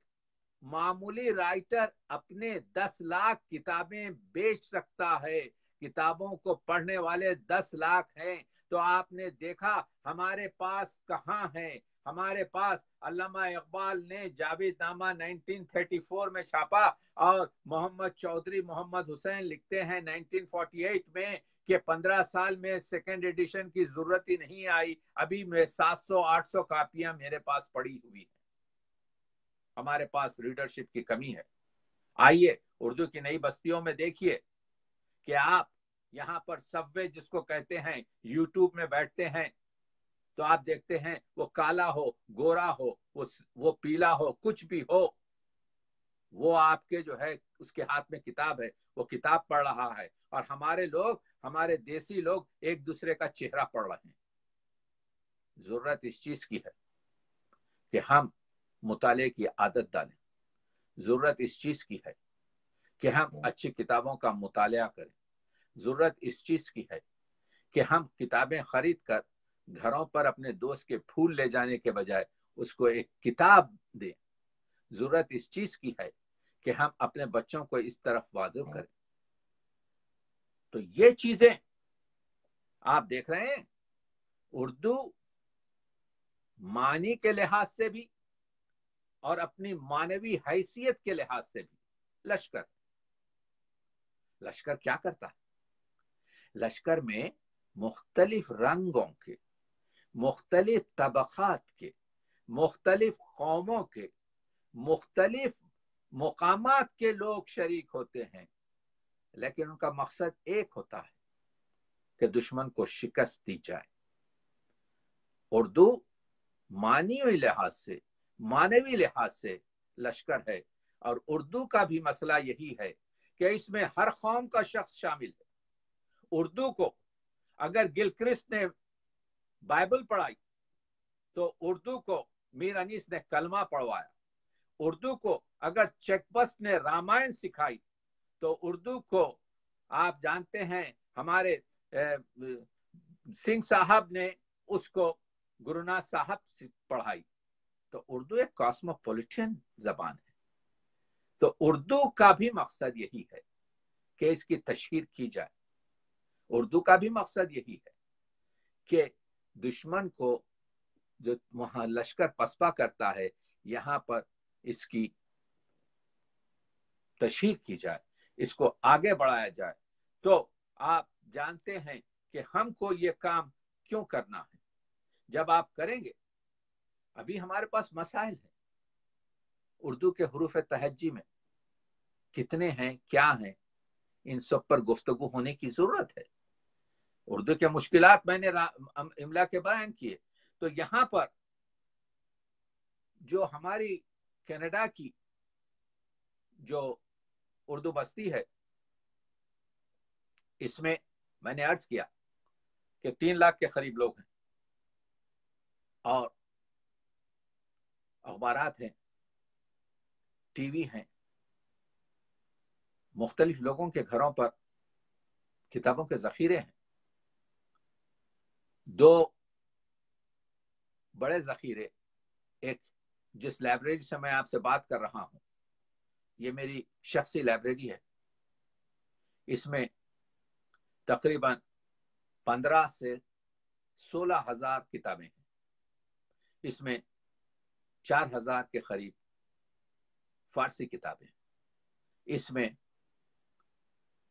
معمولی رائٹر اپنے 10,00,000 کتابیں بیچ سکتا ہے. کتابوں کو پڑھنے والے 10,00,000 ہیں. تو آپ نے دیکھا ہمارے پاس کہاں ہے. ہمارے پاس علامہ اقبال نے جاوید نامہ 1934 میں چھاپا اور محمد چودھری محمد حسین لکھتے ہیں 1948 میں کہ 15 سال میں سیکنڈ ایڈیشن کی ضرورت ہی نہیں آئی. ابھی میں 700-800 کاپیاں میرے پاس پڑی ہوئی ہیں. ہمارے پاس ریڈرشپ کی کمی ہے. آئیے اردو کی نئی بستیوں میں دیکھیے کہ آپ یہاں پر سب وے جس کو کہتے ہیں یوٹیوب میں بیٹھتے ہیں تو آپ دیکھتے ہیں وہ کالا ہو، گورا ہو، وہ پیلا ہو، کچھ بھی ہو، وہ آپ کے جو ہے اس کے ہاتھ میں کتاب ہے، وہ کتاب پڑھ رہا ہے. اور ہمارے لوگ، ہمارے دیسی لوگ ایک دوسرے کا چہرہ پڑھ رہے ہیں. ضرورت اس چیز کی ہے کہ ہم مطالعے کی عادت ڈالیں. ضرورت اس چیز کی ہے کہ ہم اچھی کتابوں کا مطالعہ کریں. ضرورت اس چیز کی ہے کہ ہم کتابیں خرید کر گھروں پر اپنے دوست کے پھول لے جانے کے بجائے اس کو ایک کتاب دیں. ضرورت اس چیز کی ہے کہ ہم اپنے بچوں کو اس طرف واضح کریں. تو یہ چیزیں آپ دیکھ رہے ہیں اردو معنی کے لحاظ سے بھی اور اپنی معنوی حیثیت کے لحاظ سے بھی لشکر کیا کرتا ہے؟ لشکر میں مختلف رنگوں کے، مختلف طبقات کے، مختلف قوموں کے، مختلف مقامات کے لوگ شریک ہوتے ہیں، لیکن ان کا مقصد ایک ہوتا ہے کہ دشمن کو شکست دی جائے. اردو معنوی لحاظ سے، معنوی لحاظ سے لشکر ہے. اور اردو کا بھی مسئلہ یہی ہے کہ اس میں ہر قوم کا شخص شامل ہے. اردو کو اگر گلکرسٹ نے بائبل پڑھائی تو اردو کو میر انیس نے کلمہ پڑھوایا. اردو کو اگر چیک بسٹ نے رامائن سکھائی تو اردو کو آپ جانتے ہیں ہمارے سنگھ صاحب نے اس کو گروناتھ صاحب سے پڑھائی. تو اردو ایک کاسموپولیٹن زبان ہے. تو اردو کا بھی مقصد یہی ہے کہ اس کی تشہیر کی جائے. اردو کا بھی مقصد یہی ہے کہ دشمن کو جو وہاں لشکر پسپا کرتا ہے یہاں پر اس کی تشہیر کی جائے، اس کو آگے بڑھایا جائے. تو آپ جانتے ہیں کہ ہم کو یہ کام کیوں کرنا ہے. جب آپ کریں گے، ابھی ہمارے پاس مسائل ہیں اردو کے حروف تہجی میں کتنے ہیں، کیا ہیں، ان سب پر گفتگو ہونے کی ضرورت ہے. اردو کے مشکلات میں نے املا کے بیان کیے. تو یہاں پر جو ہماری کینیڈا کی جو اردو بستی ہے، اس میں میں نے عرض کیا کہ 3 لاکھ کے قریب لوگ ہیں اور اخبارات ہیں، ٹی وی ہیں، مختلف لوگوں کے گھروں پر کتابوں کے ذخیرے ہیں. 2 بڑے ذخیرے، ایک جس لائبریری سے میں آپ سے بات کر رہا ہوں یہ میری شخصی لائبریری ہے. اس میں تقریباً 15 سے 16,000 کتابیں ہیں. اس میں 4,000 کے قریب فارسی کتابیں. اس میں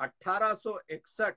1861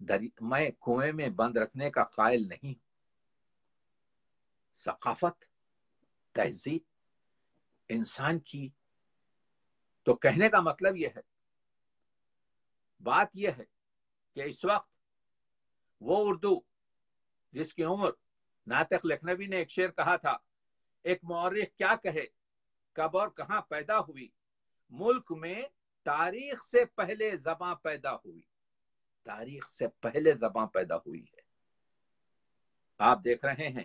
میں کنویں میں بند رکھنے کا قائل نہیں. ثقافت، تہذیب انسان کی، تو کہنے کا مطلب یہ ہے، بات یہ ہے کہ اس وقت وہ اردو جس کی عمر، ناطق لکھنوی نے ایک شعر کہا تھا، ایک مورخ کیا کہے کب اور کہاں پیدا ہوئی، ملک میں تاریخ سے پہلے زباں پیدا ہوئی. تاریخ سے پہلے زباں پیدا ہوئی ہے. آپ دیکھ رہے ہیں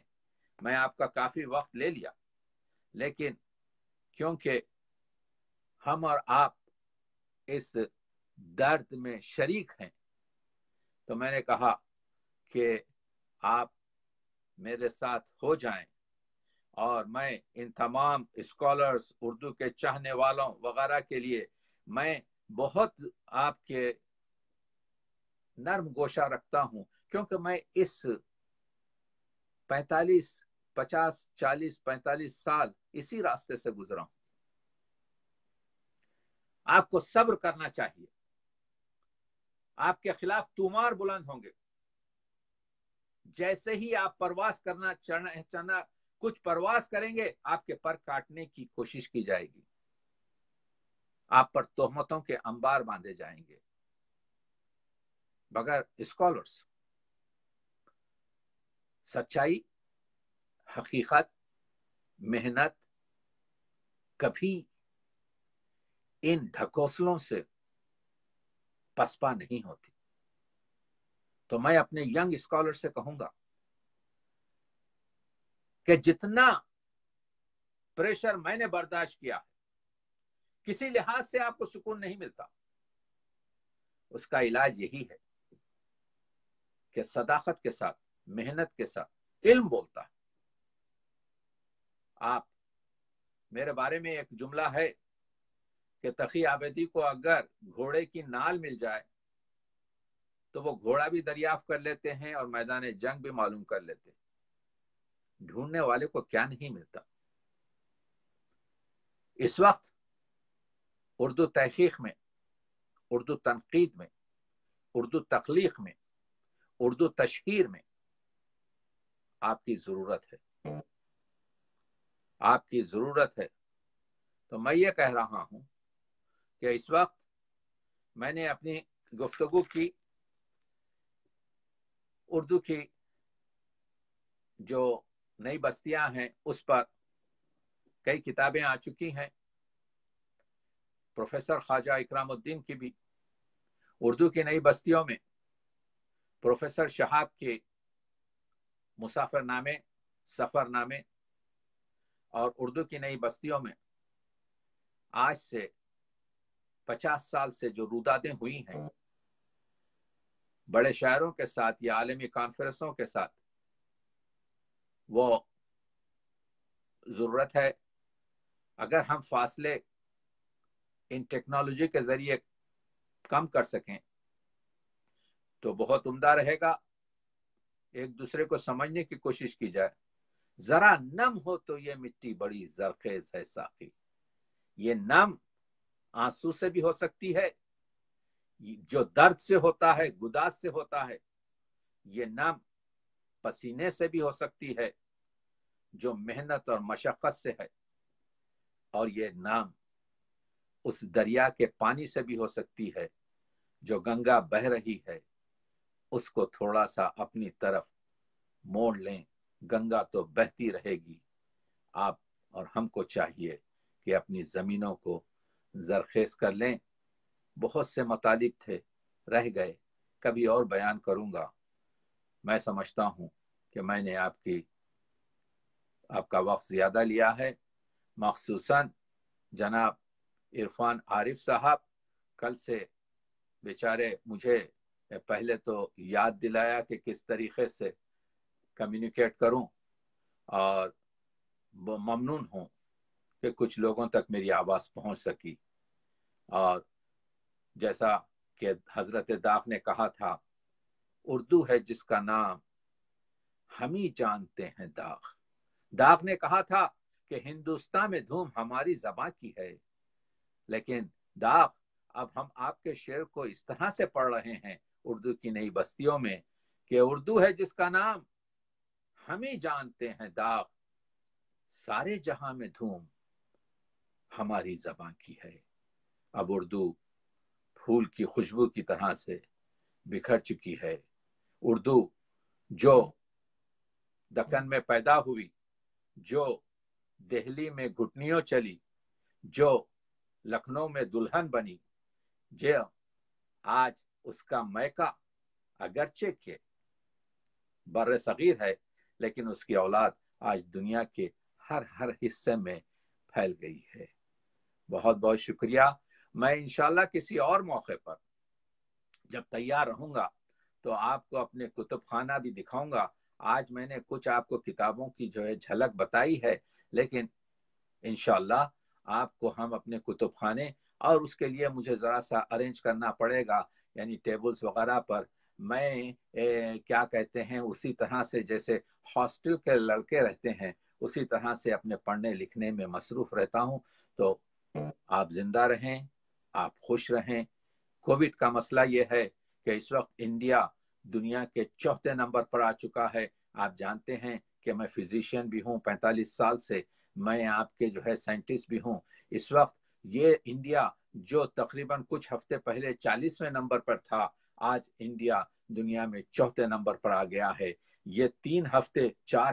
میں آپ کا کافی وقت لے لیا، لیکن کیونکہ ہم اور آپ اس درد میں شریک ہیں تو میں نے کہا کہ آپ میرے ساتھ ہو جائیں، اور میں ان تمام اسکالرز، اردو کے چاہنے والوں وغیرہ کے لیے میں بہت آپ کے نرم گوشہ رکھتا ہوں، کیونکہ میں اس 45 سال اسی راستے سے گزرا ہوں. آپ کو صبر کرنا چاہیے. آپ کے خلاف تومار بلند ہوں گے. جیسے ہی آپ پرواز کرنا چڑھنا کچھ پرواز کریں گے، آپ کے پر کاٹنے کی کوشش کی جائے گی، آپ پر تہمتوں کے انبار باندھے جائیں گے. مگر اسکالرز سچائی، حقیقت، محنت کبھی ان ڈھکوسلوں سے پسپا نہیں ہوتی. تو میں اپنے ینگ اسکالر سے کہوں گا کہ جتنا پریشر میں نے برداشت کیا ہے، کسی لحاظ سے آپ کو سکون نہیں ملتا، اس کا علاج یہی ہے کہ صداقت کے ساتھ، محنت کے ساتھ علم بولتا ہے. آپ میرے بارے میں ایک جملہ ہے کہ تقی عابدی کو اگر گھوڑے کی نال مل جائے تو وہ گھوڑا بھی دریافت کر لیتے ہیں اور میدان جنگ بھی معلوم کر لیتے ہیں. ڈھونڈنے والے کو کیا نہیں ملتا. اس وقت اردو تحقیق میں، اردو تنقید میں، اردو تخلیق میں، اردو تشہیر میں آپ کی ضرورت ہے. آپ کی ضرورت ہے. تو میں یہ کہہ رہا ہوں کہ اس وقت میں نے اپنی گفتگو کی اردو کی جو نئی بستیاں ہیں اس پر کئی کتابیں آ چکی ہیں. پروفیسر خواجہ اکرام الدین کی بھی. اردو کی نئی بستیوں میں پروفیسر شہاب کے مسافر نامے، سفر نامے، اور اردو کی نئی بستیوں میں آج سے 50 سال سے جو رودادیں ہوئی ہیں بڑے شاعروں کے ساتھ یا عالمی کانفرنسوں کے ساتھ، وہ ضرورت ہے. اگر ہم فاصلے ان ٹیکنالوجی کے ذریعے کم کر سکیں تو بہت عمدہ رہے گا. ایک دوسرے کو سمجھنے کی کوشش کی جائے. ذرا نم ہو تو یہ مٹی بڑی زرخیز ہے ساقی. یہ نم آنسو سے بھی ہو سکتی ہے، جو درد سے ہوتا ہے، گداز سے ہوتا ہے. یہ نم پسینے سے بھی ہو سکتی ہے جو محنت اور مشقت سے ہے. اور یہ نام اس دریا کے پانی سے بھی ہو سکتی ہے جو گنگا بہ رہی ہے، اس کو تھوڑا سا اپنی طرف موڑ لیں، گنگا تو بہتی رہے گی. آپ اور ہم کو چاہیے کہ اپنی زمینوں کو زرخیز کر لیں. بہت سے مطالب تھے، رہ گئے، کبھی اور بیان کروں گا. میں سمجھتا ہوں کہ میں نے آپ کا وقت زیادہ لیا ہے. مخصوصاً جناب عرفان عارف صاحب، کل سے بیچارے مجھے پہلے تو یاد دلایا کہ کس طریقے سے کمیونیکیٹ کروں، اور ممنون ہوں کہ کچھ لوگوں تک میری آواز پہنچ سکی. اور جیسا کہ حضرت داغ نے کہا تھا، اردو ہے جس کا نام ہم ہی جانتے ہیں داغ. داغ نے کہا تھا کہ ہندوستان میں دھوم ہماری زباں کی ہے، لیکن داغ اب ہم آپ کے شعر کو اس طرح سے پڑھ رہے ہیں اردو کی نئی بستیوں میں کہ اردو ہے جس کا نام ہم ہی جانتے ہیں داغ، سارے جہاں میں دھوم ہماری زباں کی ہے۔ اب اردو پھول کی خوشبو کی طرح سے بکھر چکی ہے۔ اردو جو دکن میں پیدا ہوئی، جو دہلی میں گھٹنیوں چلی، جو لکھنؤ میں دلہن بنی، جو آج اس کا میکہ اگرچہ کہ بر صغیر ہے، لیکن اس کی اولاد آج دنیا کے ہر حصے میں پھیل گئی ہے۔ بہت بہت شکریہ۔ میں انشاءاللہ کسی اور موقع پر جب تیار رہوں گا تو آپ کو اپنے کتب خانہ بھی دکھاؤں گا۔ آج میں نے کچھ آپ کو کتابوں کی جو ہے جھلک بتائی ہے، لیکن انشاءاللہ آپ کو ہم اپنے کتب خانے، اور اس کے لیے مجھے ذرا سا ارینج کرنا پڑے گا، یعنی ٹیبلز وغیرہ پر میں کیا کہتے ہیں اسی طرح سے جیسے ہاسٹل کے لڑکے رہتے ہیں اسی طرح سے اپنے پڑھنے لکھنے میں مصروف رہتا ہوں۔ تو آپ زندہ رہیں، آپ خوش رہیں۔ کووڈ کا مسئلہ یہ ہے کہ اس وقت انڈیا دنیا کے 4تھے نمبر پر آ چکا ہے۔ آپ جانتے ہیں کہ میں فزیشین بھی ہوں 45 سال سے، میں آپ کے جو ہے سائنٹسٹ بھی ہوں۔ اس وقت یہ انڈیا جو تقریباً کچھ ہفتے پہلے 40ویں نمبر پر تھا، آج انڈیا دنیا میں 4تھے نمبر پر آ گیا ہے۔ یہ 4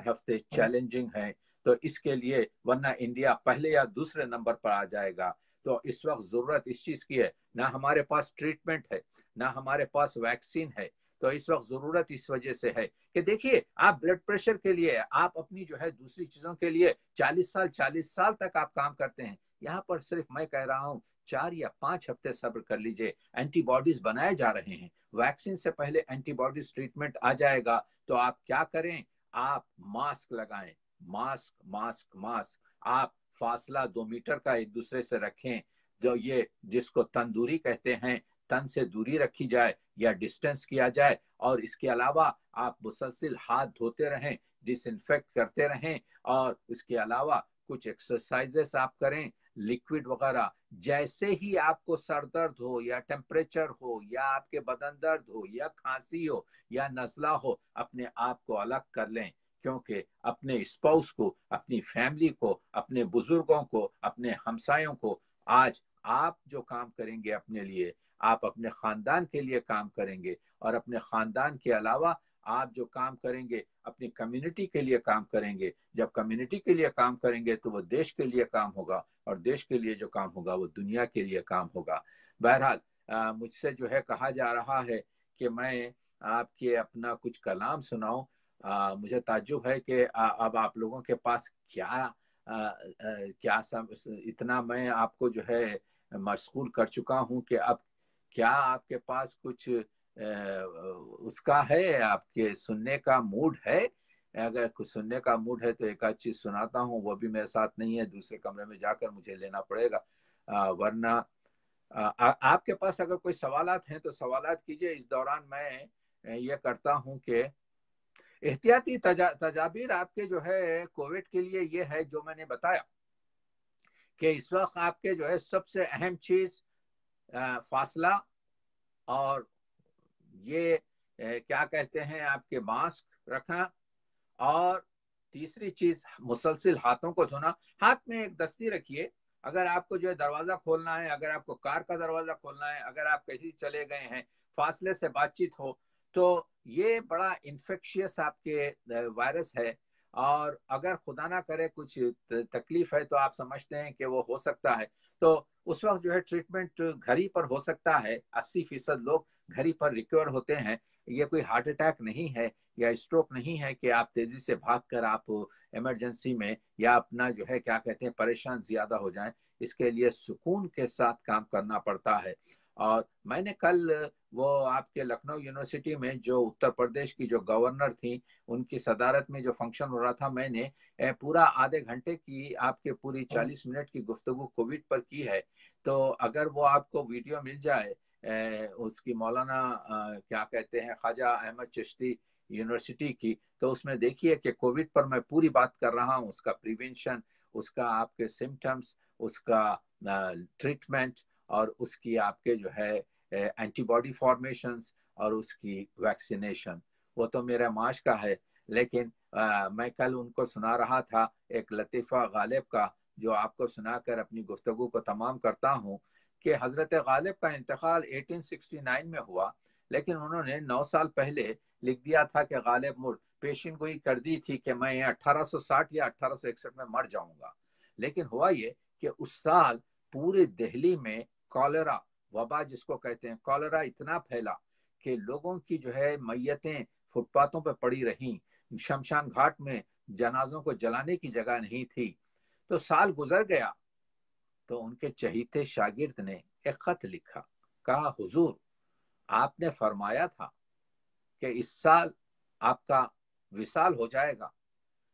ہفتے چیلنجنگ ہیں، تو اس کے لیے ورنہ انڈیا پہلے یا دوسرے نمبر پر آ جائے گا۔ تو اس وقت ضرورت اس چیز کی ہے، نہ ہمارے پاس ٹریٹمنٹ ہے، نہ ہمارے پاس ویکسین ہے۔ تو اس وقت ضرورت اس وجہ سے ہے کہ دیکھیے آپ بلڈ پریشر کے لیے، آپ اپنی جو ہے دوسری چیزوں کے لیے 40 سال تک آپ کام کرتے ہیں۔ یہاں پر صرف میں کہہ رہا ہوں 4 یا 5 ہفتے صبر کر لیجئے، اینٹی باڈیز بنائے جا رہے ہیں۔ ویکسین سے پہلے اینٹی باڈیز ٹریٹمنٹ آ جائے گا۔ تو آپ کیا کریں؟ آپ ماسک لگائیں، ماسک ماسک ماسک۔ آپ فاصلہ 2 میٹر کا ایک دوسرے سے رکھیں، جو یہ جس کو تندوری کہتے ہیں، تن سے دوری رکھی جائے یا ڈسٹنس کیا جائے۔ اور اس کے علاوہ آپ مسلسل ہاتھ دھوتے رہیں، ڈس انفیکٹ کرتے رہیں، اور اس کے علاوہ کچھ ایکسرسائزز آپ کریں، لیکوڈ وغیرہ۔ جیسے ہی آپ کو سر درد ہو یا ٹیمپریچر ہو یا آپ کے بدن درد ہو یا کھانسی ہو یا نزلہ ہو، اپنے آپ کو الگ کر لیں، کیونکہ اپنے اسپاؤس کو، اپنی فیملی کو، اپنے بزرگوں کو، اپنے ہمسایوں کو، آج آپ جو کام کریں گے اپنے لیے، آپ اپنے خاندان کے لیے کام کریں گے، اور اپنے خاندان کے علاوہ آپ جو کام کریں گے اپنی کمیونٹی کے لیے کام کریں گے۔ جب کمیونٹی کے لیے کام کریں گے تو وہ دیش کے لیے کام ہوگا، اور دیش کے لیے جو کام ہوگا وہ دنیا کے لیے کام ہوگا۔ بہرحال مجھ سے جو ہے کہا جا رہا ہے کہ میں آپ کے اپنا کچھ کلام سناؤں۔ مجھے تعجب ہے کہ اب آپ لوگوں کے پاس کیا اتنا میں آپ کو جو ہے مشغول کر چکا ہوں کہ اب کیا آپ کے پاس کچھ اس کا ہے، آپ کے سننے کا موڈ ہے؟ اگر کچھ سننے کا موڈ ہے تو ایک آدھ چیز سناتا ہوں، وہ بھی میرے ساتھ نہیں ہے، دوسرے کمرے میں جا کر مجھے لینا پڑے گا۔ ورنہ آپ کے پاس اگر کوئی سوالات ہیں تو سوالات کیجئے۔ اس دوران میں یہ کرتا ہوں کہ احتیاطی تدابیر آپ کے جو ہے کووڈ کے لیے یہ ہے جو میں نے بتایا کہ اس وقت آپ کے جو ہے سب سے اہم چیز فاصلہ، اور یہ کیا کہتے ہیں آپ کے ماسک رکھنا، اور تیسری چیز مسلسل ہاتھوں کو دھونا۔ ہاتھ میں ایک دستی رکھیے، اگر آپ کو جو ہے دروازہ کھولنا ہے، اگر آپ کو کار کا دروازہ کھولنا ہے، اگر آپ کہیں چلے گئے ہیں، فاصلے سے بات چیت ہو، تو یہ بڑا انفیکشیس آپ کے وائرس ہے، اور اگر خدا نہ کرے کچھ تکلیف ہے تو آپ سمجھتے ہیں کہ وہ ہو سکتا ہے، تو اس وقت جو ہے ٹریٹمنٹ گھر ہی پر ہو سکتا ہے۔ 80% لوگ گھر ہی پر ریکور ہوتے ہیں۔ یہ کوئی ہارٹ اٹیک نہیں ہے یا اسٹروک نہیں ہے کہ آپ تیزی سے بھاگ کر آپ ایمرجنسی میں یا اپنا جو ہے کیا کہتے ہیں پریشان زیادہ ہو جائیں۔ اس کے لیے سکون کے ساتھ کام کرنا پڑتا ہے۔ اور میں نے کل وہ آپ کے لکھنؤ یونیورسٹی میں جو اتر پردیش کی جو گورنر تھیں ان کی صدارت میں جو فنکشن ہو رہا تھا، میں نے پورا آدھے گھنٹے کی آپ کے پوری 40 منٹ کی گفتگو کووڈ پر کی ہے۔ تو اگر وہ آپ کو ویڈیو مل جائے اس کی مولانا کیا کہتے ہیں خواجہ احمد چشتی یونیورسٹی کی، تو اس میں دیکھیے کہ کووڈ پر میں پوری بات کر رہا ہوں، اس کا پریونشن، اس کا آپ کے سمٹمز، اس کا ٹریٹمنٹ، اور اس کی آپ کے جو ہے اینٹی باڈی فارمیشنز، اور اس کی ویکسینیشن، وہ تو میرا معاش کا ہے. لیکن میں کل ان کو سنا رہا تھا ایک لطیفہ غالب کا، جو آپ کو سنا کر اپنی گفتگو کو تمام کرتا ہوں، کہ حضرت غالب کا انتقال 1869 میں ہوا، لیکن انہوں نے 9 سال پہلے لکھ دیا تھا کہ غالب مر، پیشین گوئی کر دی تھی کہ میں 1860 یا 1861 میں مر جاؤں گا. لیکن ہوا یہ کہ اس سال پورے دہلی میں کالرا وبا جس کو کہتے ہیں، کالرا اتنا پھیلا کہ لوگوں کی جو ہے میتیں فٹ پاتھوں پہ پڑی رہیں، شمشان گھاٹ میں جنازوں کو جلانے کی جگہ نہیں تھی. تو سال گزر گیا تو ان کے چہیتے شاگرد نے ایک خط لکھا، کہا حضور آپ نے فرمایا تھا کہ اس سال آپ کا وصال ہو جائے گا،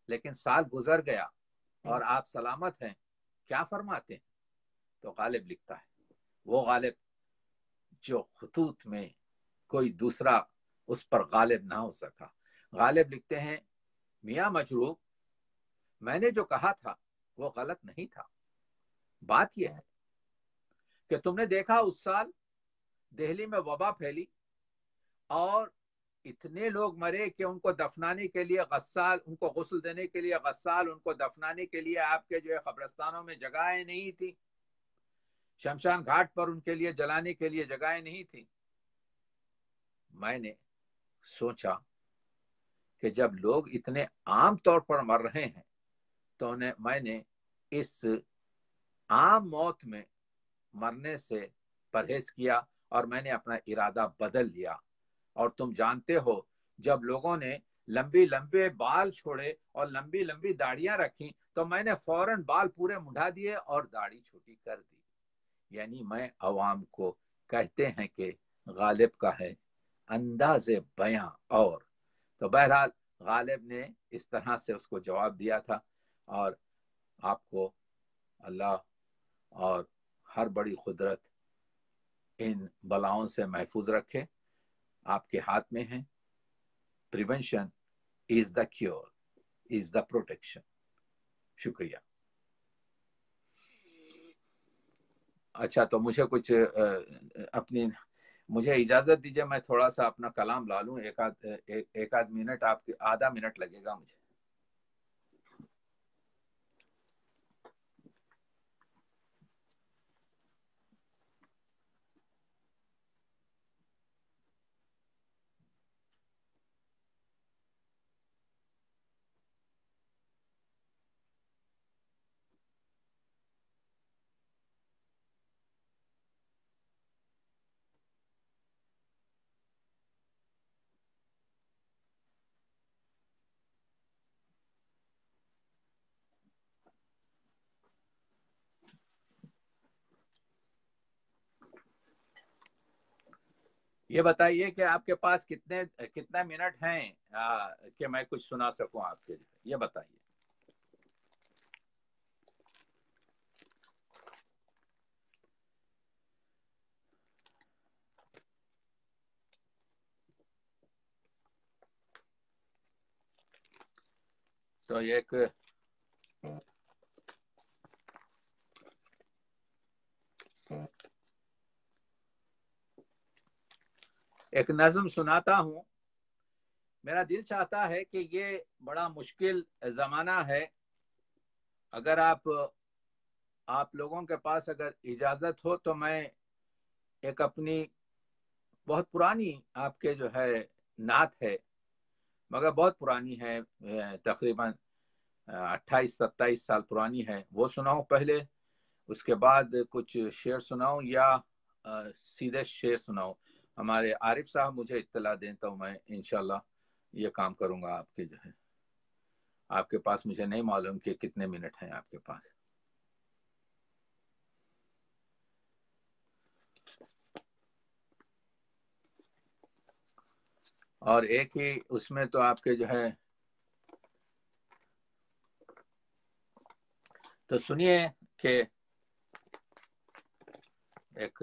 لیکن سال گزر گیا اور آپ سلامت ہیں، کیا فرماتے ہیں؟ تو غالب لکھتا ہے، وہ غالب جو خطوط میں کوئی دوسرا اس پر غالب نہ ہو سکا. غالب لکھتے ہیں، میاں مجروح، میں نے جو کہا تھا وہ غلط نہیں تھا. بات یہ ہے کہ تم نے دیکھا اس سال دہلی میں وبا پھیلی اور اتنے لوگ مرے کہ ان کو دفنانے کے لیے غسال، ان کو غسل دینے کے لیے غسال، ان کو دفنانے کے لیے آپ کے جو ہے قبرستانوں میں جگہیں نہیں تھی، شمشان گھاٹ پر ان کے لیے جلانے کے لیے جگہیں نہیں تھی. میں نے سوچا کہ جب لوگ اتنے عام طور پر مر رہے ہیں تو میں نے اس عام موت میں مرنے سے پرہیز کیا اور میں نے اپنا ارادہ بدل لیا. اور تم جانتے ہو جب لوگوں نے لمبی لمبے بال چھوڑے اور لمبی لمبی داڑیاں رکھی تو میں نے فوراً بال پورے مڈھا دیے اور داڑھی چھوٹی کر دی. یعنی میں عوام کو کہتے ہیں کہ غالب کا ہے انداز بیاں. اور تو بہرحال غالب نے اس طرح سے اس کو جواب دیا تھا. اور آپ کو اللہ اور ہر بڑی قدرت ان بلاؤں سے محفوظ رکھے، آپ کے ہاتھ میں ہیں. Prevention is the cure, is the protection. شکریہ. اچھا تو مجھے کچھ مجھے اجازت دیجیے، میں تھوڑا سا اپنا کلام لا لوں، ایک آدھ منٹ، آپ کے آدھا منٹ لگے گا مجھے. یہ بتائیے کہ آپ کے پاس کتنے منٹ ہیں کہ میں کچھ سنا سکوں آپ کے لیے، یہ بتائیے. تو ایک نظم سناتا ہوں. میرا دل چاہتا ہے کہ یہ بڑا مشکل زمانہ ہے. اگر آپ لوگوں کے پاس اگر اجازت ہو تو میں ایک اپنی بہت پرانی آپ کے جو ہے نعت ہے، مگر بہت پرانی ہے، تقریباً 28-27 سال پرانی ہے، وہ سناؤں پہلے، اس کے بعد کچھ شعر سناؤں یا سیدھے شعر سناؤں؟ ہمارے عارف صاحب مجھے اطلاع دیں تو میں انشاءاللہ یہ کام کروں گا. آپ کے جو ہے آپ کے پاس مجھے نہیں معلوم کہ کتنے منٹ ہیں آپ کے پاس. اور ایک ہی اس میں تو آپ کے جو ہے تو سنیے کہ ایک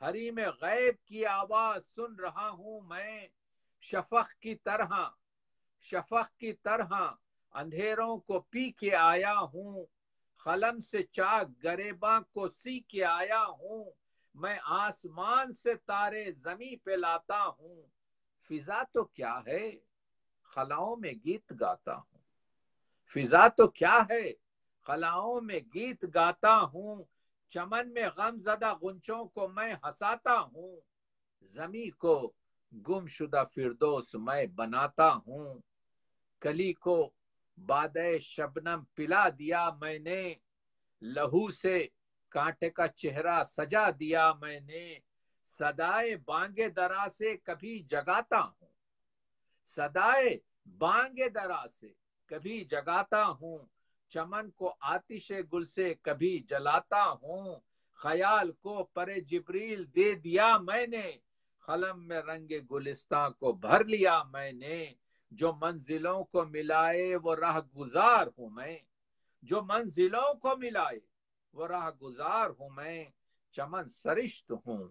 حریم غیب کی آواز سن رہا ہوں میں، شفق کی طرح اندھیروں کو پی کے آیا ہوں، قلم سے چاک گریباں کو سی کے آیا ہوں، میں آسمان سے تارے زمیں پہ لاتا ہوں، فضا تو کیا ہے خلاؤں میں گیت گاتا ہوں، فضا تو کیا ہے خلاؤں میں گیت گاتا ہوں، چمن میں غم زدہ غنچوں کو میں ہنساتا ہوں، زمیں کو گم شدہ فردوس میں بناتا ہوں، کلی کو بادے شبنم پلا دیا میں نے، لہو سے کانٹے کا چہرہ سجا دیا میں نے، صدائے بانگے درا سے کبھی جگاتا ہوں، صدائے بانگے درا سے کبھی جگاتا ہوں، چمن کو آتش گل سے کبھی جلاتا ہوں، خیال کو پر جبریل دے دیا میں نے، قلم میں رنگ گلستان کو بھر لیا میں نے، جو منزلوں کو ملائے وہ راہ گزار ہوں میں، جو منزلوں کو ملائے وہ راہ گزار ہوں میں، چمن سرشت ہوں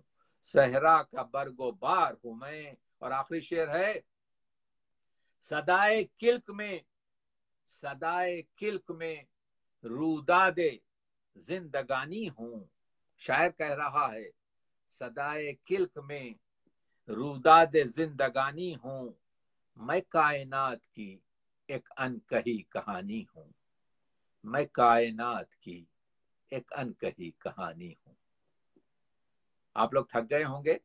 صحرا کا برگ و بار ہوں میں۔ اور آخری شعر ہے، صدائے کلک میں روداد زندگانی ہوں، شاعر کہہ رہا ہے صدائے کلک میں روداد زندگانی ہوں، میں کائنات کی ایک انکہی کہانی ہوں، میں کائنات کی ایک انکہی کہانی ہوں۔ آپ لوگ تھک گئے ہوں گے،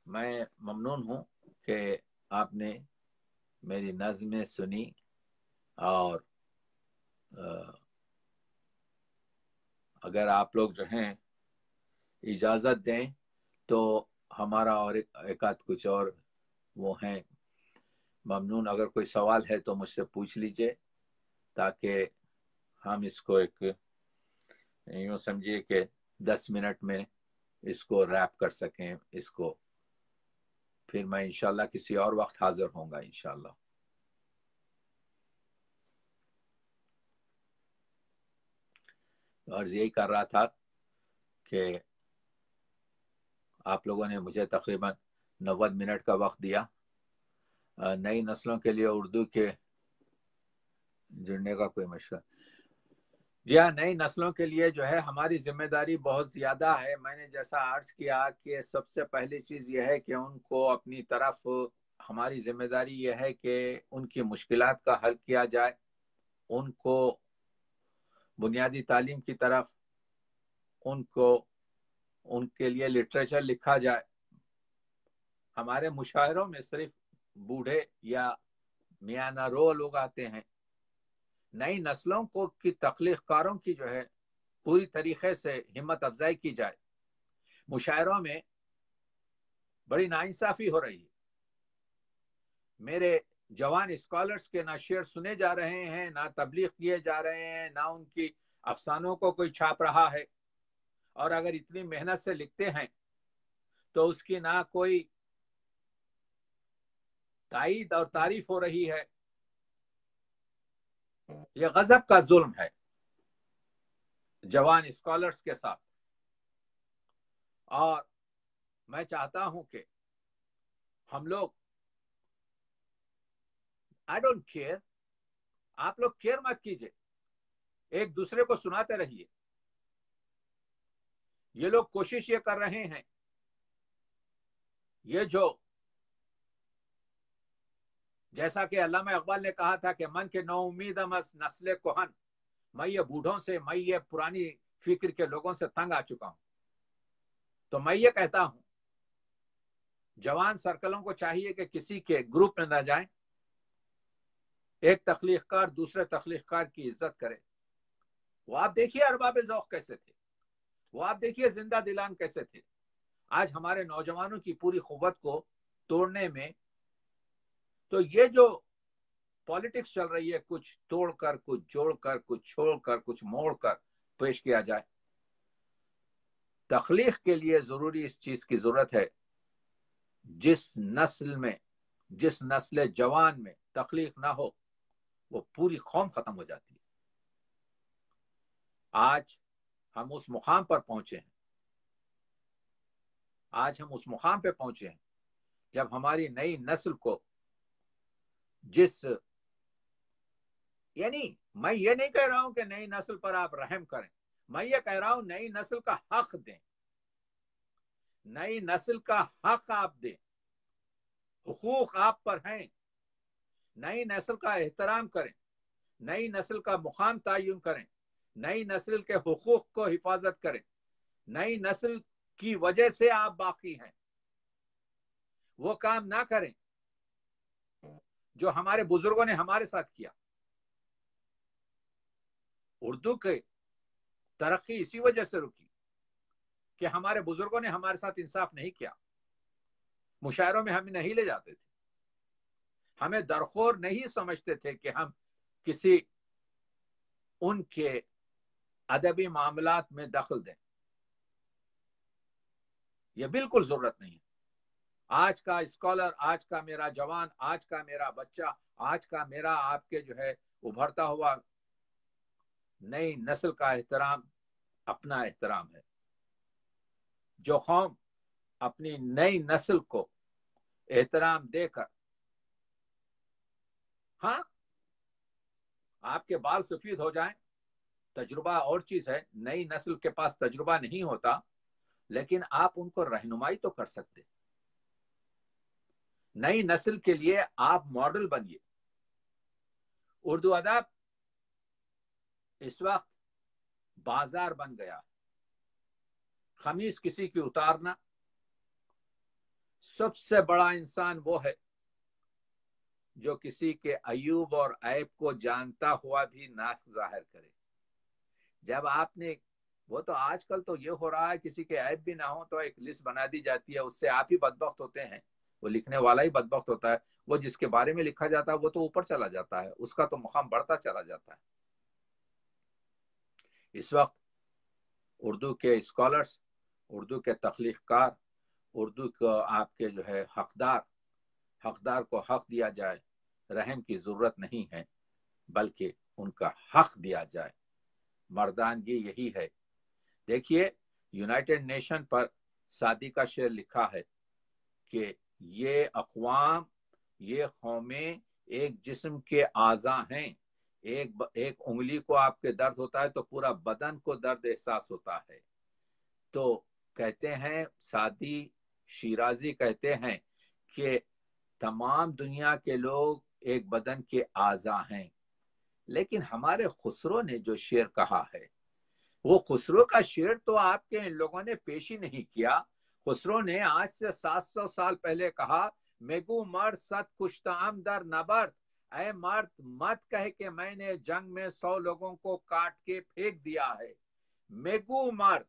میں ممنون ہوں کہ آپ نے میری نظمیں سنی، اور اگر آپ لوگ جو ہیں اجازت دیں تو ہمارا اور ایک آدھ کچھ اور وہ ہیں ممنون، اگر کوئی سوال ہے تو مجھ سے پوچھ لیجئے، تاکہ ہم اس کو ایک یوں سمجھیے کہ 10 منٹ میں اس کو ریپ کر سکیں اس کو، پھر میں انشاءاللہ کسی اور وقت حاضر ہوں گا انشاءاللہ۔ اور یہی کر رہا تھا کہ آپ لوگوں نے مجھے تقریباً 90 منٹ کا وقت دیا، نئی نسلوں کے لیے اردو کے جڑنے کا کوئی مشورہ؟ جی ہاں، نئی نسلوں کے لیے جو ہے ہماری ذمہ داری بہت زیادہ ہے۔ میں نے جیسا عرض کیا کہ سب سے پہلی چیز یہ ہے کہ ان کو اپنی طرف، ہماری ذمہ داری یہ ہے کہ ان کی مشکلات کا حل کیا جائے، ان کو بنیادی تعلیم کی طرف ان کے لیے لٹریچر لکھا جائے۔ ہمارے مشاعروں میں صرف بوڑھے یا میاں رو لوگ آتے ہیں، نئی نسلوں کو کی تخلیق کاروں کی جو ہے پوری طریقے سے ہمت افزائی کی جائے۔ مشاعروں میں بڑی ناانصافی ہو رہی ہے، میرے جوان اسکالرز کے نہ شعر سنے جا رہے ہیں، نہ تبلیغ کیے جا رہے ہیں، نہ ان کی افسانوں کو کوئی چھاپ رہا ہے، اور اگر اتنی محنت سے لکھتے ہیں تو اس کی نہ کوئی تائید اور تعریف ہو رہی ہے۔ یہ غضب کا ظلم ہے جوان اسکالرز کے ساتھ، اور میں چاہتا ہوں کہ ہم لوگ I don't care، آپ لوگ کیئر مت کیجئے، ایک دوسرے کو سناتے رہیے۔ یہ لوگ کوشش یہ کر رہے ہیں، یہ جو جیسا کہ علامہ اقبال نے کہا تھا کہ من کے نو امیدم از نسل کوہن، میں یہ بوڑھوں سے، میں یہ پرانی فکر کے لوگوں سے تنگ آ چکا ہوں، تو میں یہ کہتا ہوں جوان سرکلوں کو چاہیے کہ کسی کے گروپ میں نہ جائیں، ایک تخلیق کار دوسرے تخلیق کار کی عزت کرے۔ وہ آپ دیکھیے ارباب ذوق کیسے تھے، وہ آپ دیکھیے زندہ دلان کیسے تھے۔ آج ہمارے نوجوانوں کی پوری قوت کو توڑنے میں تو یہ جو پالیٹکس چل رہی ہے، کچھ توڑ کر، کچھ جوڑ کر، کچھ چھوڑ کر، کچھ موڑ کر پیش کیا جائے۔ تخلیق کے لیے ضروری اس چیز کی ضرورت ہے، جس نسل جوان میں تخلیق نہ ہو وہ پوری قوم ختم ہو جاتی ہے۔ آج ہم اس مقام پر پہنچے ہیں آج ہم اس مقام پہ پہنچے ہیں جب ہماری نئی نسل کو جس یعنی میں یہ نہیں کہہ رہا ہوں کہ نئی نسل پر آپ رحم کریں، میں یہ کہہ رہا ہوں نئی نسل کا حق دیں، نئی نسل کا حق آپ دیں، حقوق آپ پر ہیں، نئی نسل کا احترام کریں، نئی نسل کا مقام تعین کریں، نئی نسل کے حقوق کو حفاظت کریں، نئی نسل کی وجہ سے آپ باقی ہیں، وہ کام نہ کریں جو ہمارے بزرگوں نے ہمارے ساتھ کیا۔ اردو کی ترقی اسی وجہ سے رکی کہ ہمارے بزرگوں نے ہمارے ساتھ انصاف نہیں کیا، مشاعروں میں ہمیں نہیں لے جاتے تھے، ہمیں درخور نہیں سمجھتے تھے کہ ہم کسی ان کے ادبی معاملات میں دخل دیں، یہ بالکل ضرورت نہیں ہے۔ آج کا اسکالر، آج کا میرا جوان، آج کا میرا بچہ، آج کا میرا آپ کے جو ہے ابھرتا ہوا نئی نسل کا احترام اپنا احترام ہے۔ جو قوم اپنی نئی نسل کو احترام دے کر، ہاں آپ کے بال سفید ہو جائیں، تجربہ اور چیز ہے، نئی نسل کے پاس تجربہ نہیں ہوتا، لیکن آپ ان کو رہنمائی تو کر سکتے، نئی نسل کے لیے آپ ماڈل بنیے۔ اردو ادب اس وقت بازار بن گیا، خمیس کسی کی اتارنا، سب سے بڑا انسان وہ ہے جو کسی کے عیوب اور عیب کو جانتا ہوا بھی ناک ظاہر کرے۔ جب آپ نے وہ تو آج کل تو یہ ہو رہا ہے کسی کے عیب بھی نہ ہو تو ایک لسٹ بنا دی جاتی ہے، اس سے آپ ہی بدبخت ہوتے ہیں، وہ لکھنے والا ہی بدبخت ہوتا ہے، وہ جس کے بارے میں لکھا جاتا ہے وہ تو اوپر چلا جاتا ہے، اس کا تو مقام بڑھتا چلا جاتا ہے۔ اس وقت اردو کے اسکالرز، اردو کے تخلیق کار، اردو کو آپ کے جو ہے حقدار کو حق دیا جائے، رحم کی ضرورت نہیں ہے بلکہ ان کا حق دیا جائے۔ مردانگی یہی ہے۔ دیکھیے یونائٹڈ نیشن پر سعدی کا شعر لکھا ہے کہ یہ اقوام، یہ قومیں ایک جسم کے اعضاء ہیں، ایک انگلی کو آپ کے درد ہوتا ہے تو پورا بدن کو درد احساس ہوتا ہے۔ تو کہتے ہیں سعدی شیرازی کہتے ہیں کہ تمام دنیا کے لوگ ایک بدن کے اعضاء ہیں، لیکن ہمارے خسرو نے جو شعر کہا ہے، وہ خسرو کا شعر تو آپ کے ان لوگوں نے پیش ہی نہیں کیا۔ خسرو نے آج سے 700 سال پہلے کہا، میگو مرد 100 کشتام در نبرد، اے مرد مت کہے کہ میں نے جنگ میں 100 لوگوں کو کاٹ کے پھینک دیا ہے۔ میگو مرد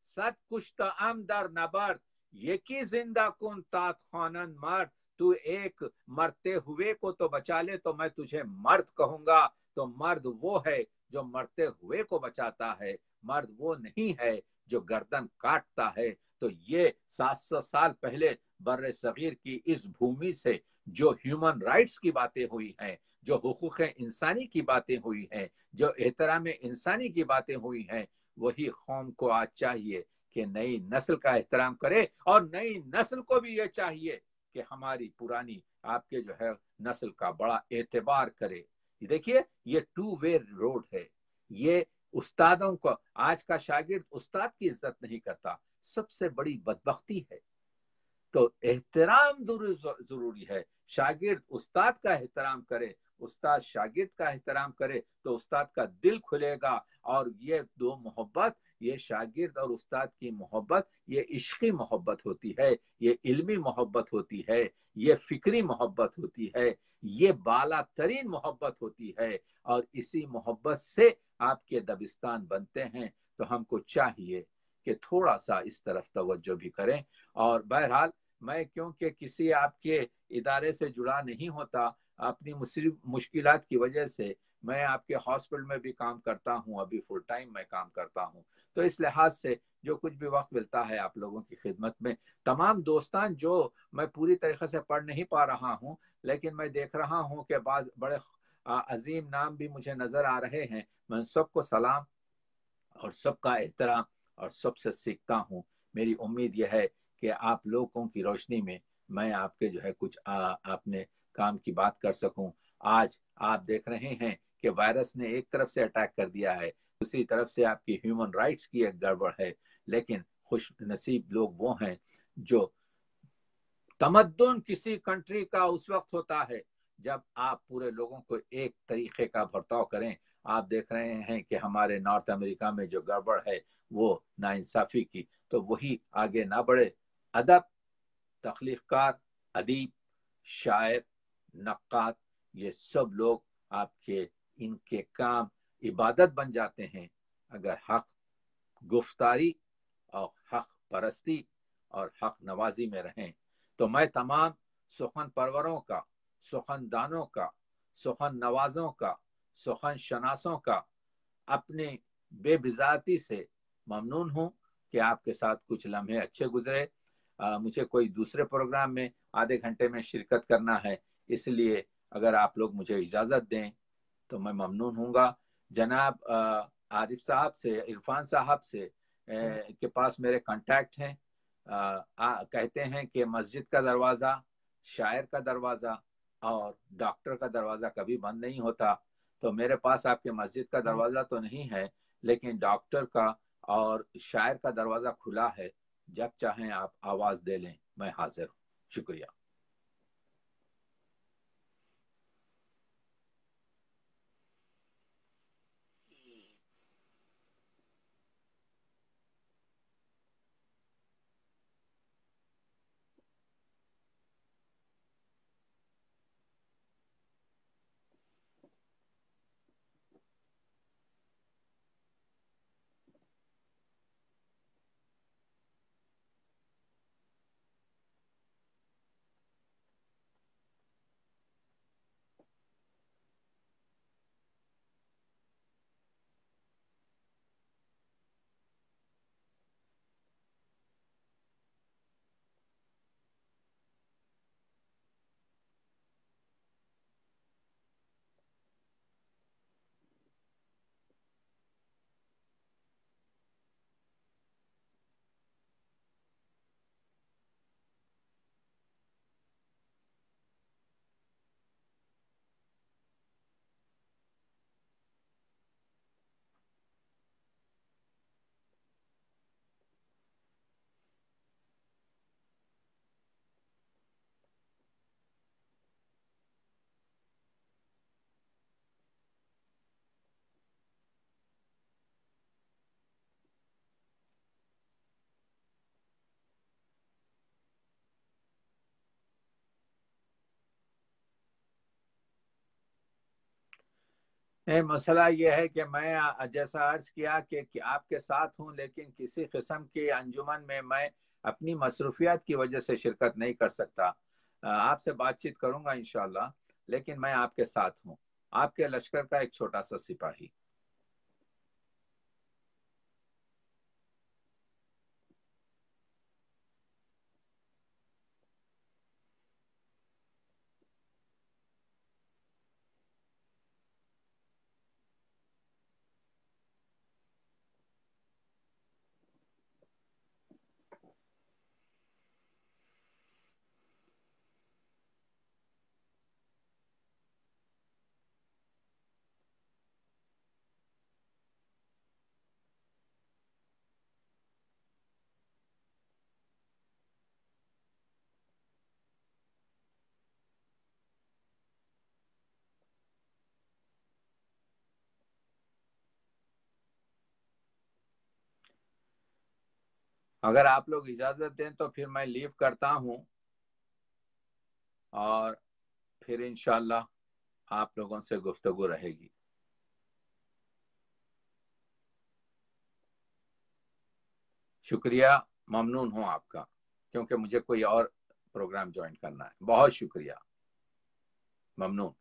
100 کشتام در نبرد، یکی زندہ کن تات خوانند مرد، تو ایک مرتے ہوئے کو تو بچا لے تو میں تجھے مرد کہوں گا۔ تو مرد وہ ہے جو مرتے ہوئے کو بچاتا ہے، مرد وہ نہیں ہے جو گردن کاٹتا ہے۔ تو یہ 700 سال پہلے بر صغیر کی اس بھومی سے جو ہیومن رائٹس کی باتیں ہوئی ہیں، جو حقوق انسانی کی باتیں ہوئی ہیں، جو احترام انسانی کی باتیں ہوئی ہیں، وہی قوم کو آج چاہیے کہ نئی نسل کا احترام کرے، اور نئی نسل کو بھی یہ چاہیے کہ ہماری پرانی آپ کے جو ہے نسل کا بڑا اعتبار کرے۔ دیکھیے یہ 2 وے روڈ ہے۔ یہ استادوں کو، آج کا شاگرد استاد کی عزت نہیں کرتا، سب سے بڑی بدبختی ہے۔ تو احترام ضروری ہے، شاگرد استاد کا احترام کرے، استاد شاگرد کا احترام کرے تو استاد کا دل کھلے گا، اور یہ دو محبت، یہ شاگرد اور استاد کی محبت، یہ عشقی محبت ہوتی ہے، یہ علمی محبت ہوتی ہے، یہ فکری محبت ہوتی ہے، یہ بالا ترین محبت ہوتی ہے، اور اسی محبت سے آپ کے دبستان بنتے ہیں۔ تو ہم کو چاہیے کہ تھوڑا سا اس طرف توجہ بھی کریں۔ اور بہرحال میں کیونکہ کسی آپ کے ادارے سے جڑا نہیں ہوتا، اپنی مشکلات کی وجہ سے میں آپ کے ہاسپٹل میں بھی کام کرتا ہوں، ابھی فل ٹائم میں کام کرتا ہوں، تو اس لحاظ سے جو کچھ بھی وقت ملتا ہے آپ لوگوں کی خدمت میں، تمام دوستان جو میں پوری طریقے سے پڑھ نہیں پا رہا ہوں، لیکن میں دیکھ رہا ہوں کہ بعض بڑے عظیم نام بھی مجھے نظر آ رہے ہیں، میں سب کو سلام اور سب کا احترام اور سب سے سیکھتا ہوں۔ میری امید یہ ہے کہ آپ لوگوں کی روشنی میں میں آپ کے جو ہے کچھ اپنے کام کی بات کر سکوں۔ آج آپ دیکھ رہے ہیں کہ وائرس نے ایک طرف سے اٹیک کر دیا ہے، دوسری طرف سے آپ کی ہیومن رائٹس کی ایک گڑبڑ ہے، لیکن خوش نصیب لوگ وہ ہیں جو تمدن کسی کنٹری کا اس وقت ہوتا ہے جب آپ پورے لوگوں کو ایک طریقے کا برتاؤ کریں۔ آپ دیکھ رہے ہیں کہ ہمارے نارتھ امریکہ میں جو گڑبڑ ہے وہ ناانصافی کی، تو وہی آگے نہ بڑھے۔ ادب، تخلیق کار، ادیب، شاعر، نقاد، یہ سب لوگ آپ کے ان کے کام عبادت بن جاتے ہیں اگر حق گفتاری اور حق پرستی اور حق نوازی میں رہیں۔ تو میں تمام سخن پروروں کا، سخن دانوں کا، سخن نوازوں کا، سخن شناسوں کا اپنے بے بذاتی سے ممنون ہوں کہ آپ کے ساتھ کچھ لمحے اچھے گزرے۔ مجھے کوئی دوسرے پروگرام میں آدھے گھنٹے میں شرکت کرنا ہے، اس لیے اگر آپ لوگ مجھے اجازت دیں تو میں ممنون ہوں گا۔ جناب عارف صاحب سے، عرفان صاحب سے کے پاس میرے کانٹیکٹ ہیں، کہتے ہیں کہ مسجد کا دروازہ، شاعر کا دروازہ اور ڈاکٹر کا دروازہ کبھی بند نہیں ہوتا، تو میرے پاس آپ کے مسجد کا دروازہ تو نہیں ہے، لیکن ڈاکٹر کا اور شاعر کا دروازہ کھلا ہے، جب چاہیں آپ آواز دے لیں، میں حاضر ہوں۔ شکریہ۔ مسئلہ یہ ہے کہ میں جیسا عرض کیا کہ آپ کے ساتھ ہوں، لیکن کسی قسم کی انجمن میں اپنی مصروفیات کی وجہ سے شرکت نہیں کر سکتا۔ آپ سے بات چیت کروں گا انشاءاللہ، لیکن میں آپ کے ساتھ ہوں، آپ کے لشکر کا ایک چھوٹا سا سپاہی۔ اگر آپ لوگ اجازت دیں تو پھر میں لیو کرتا ہوں، اور پھر انشاءاللہ آپ لوگوں سے گفتگو رہے گی۔ شکریہ، ممنون ہوں آپ کا، کیونکہ مجھے کوئی اور پروگرام جوائن کرنا ہے۔ بہت شکریہ، ممنون۔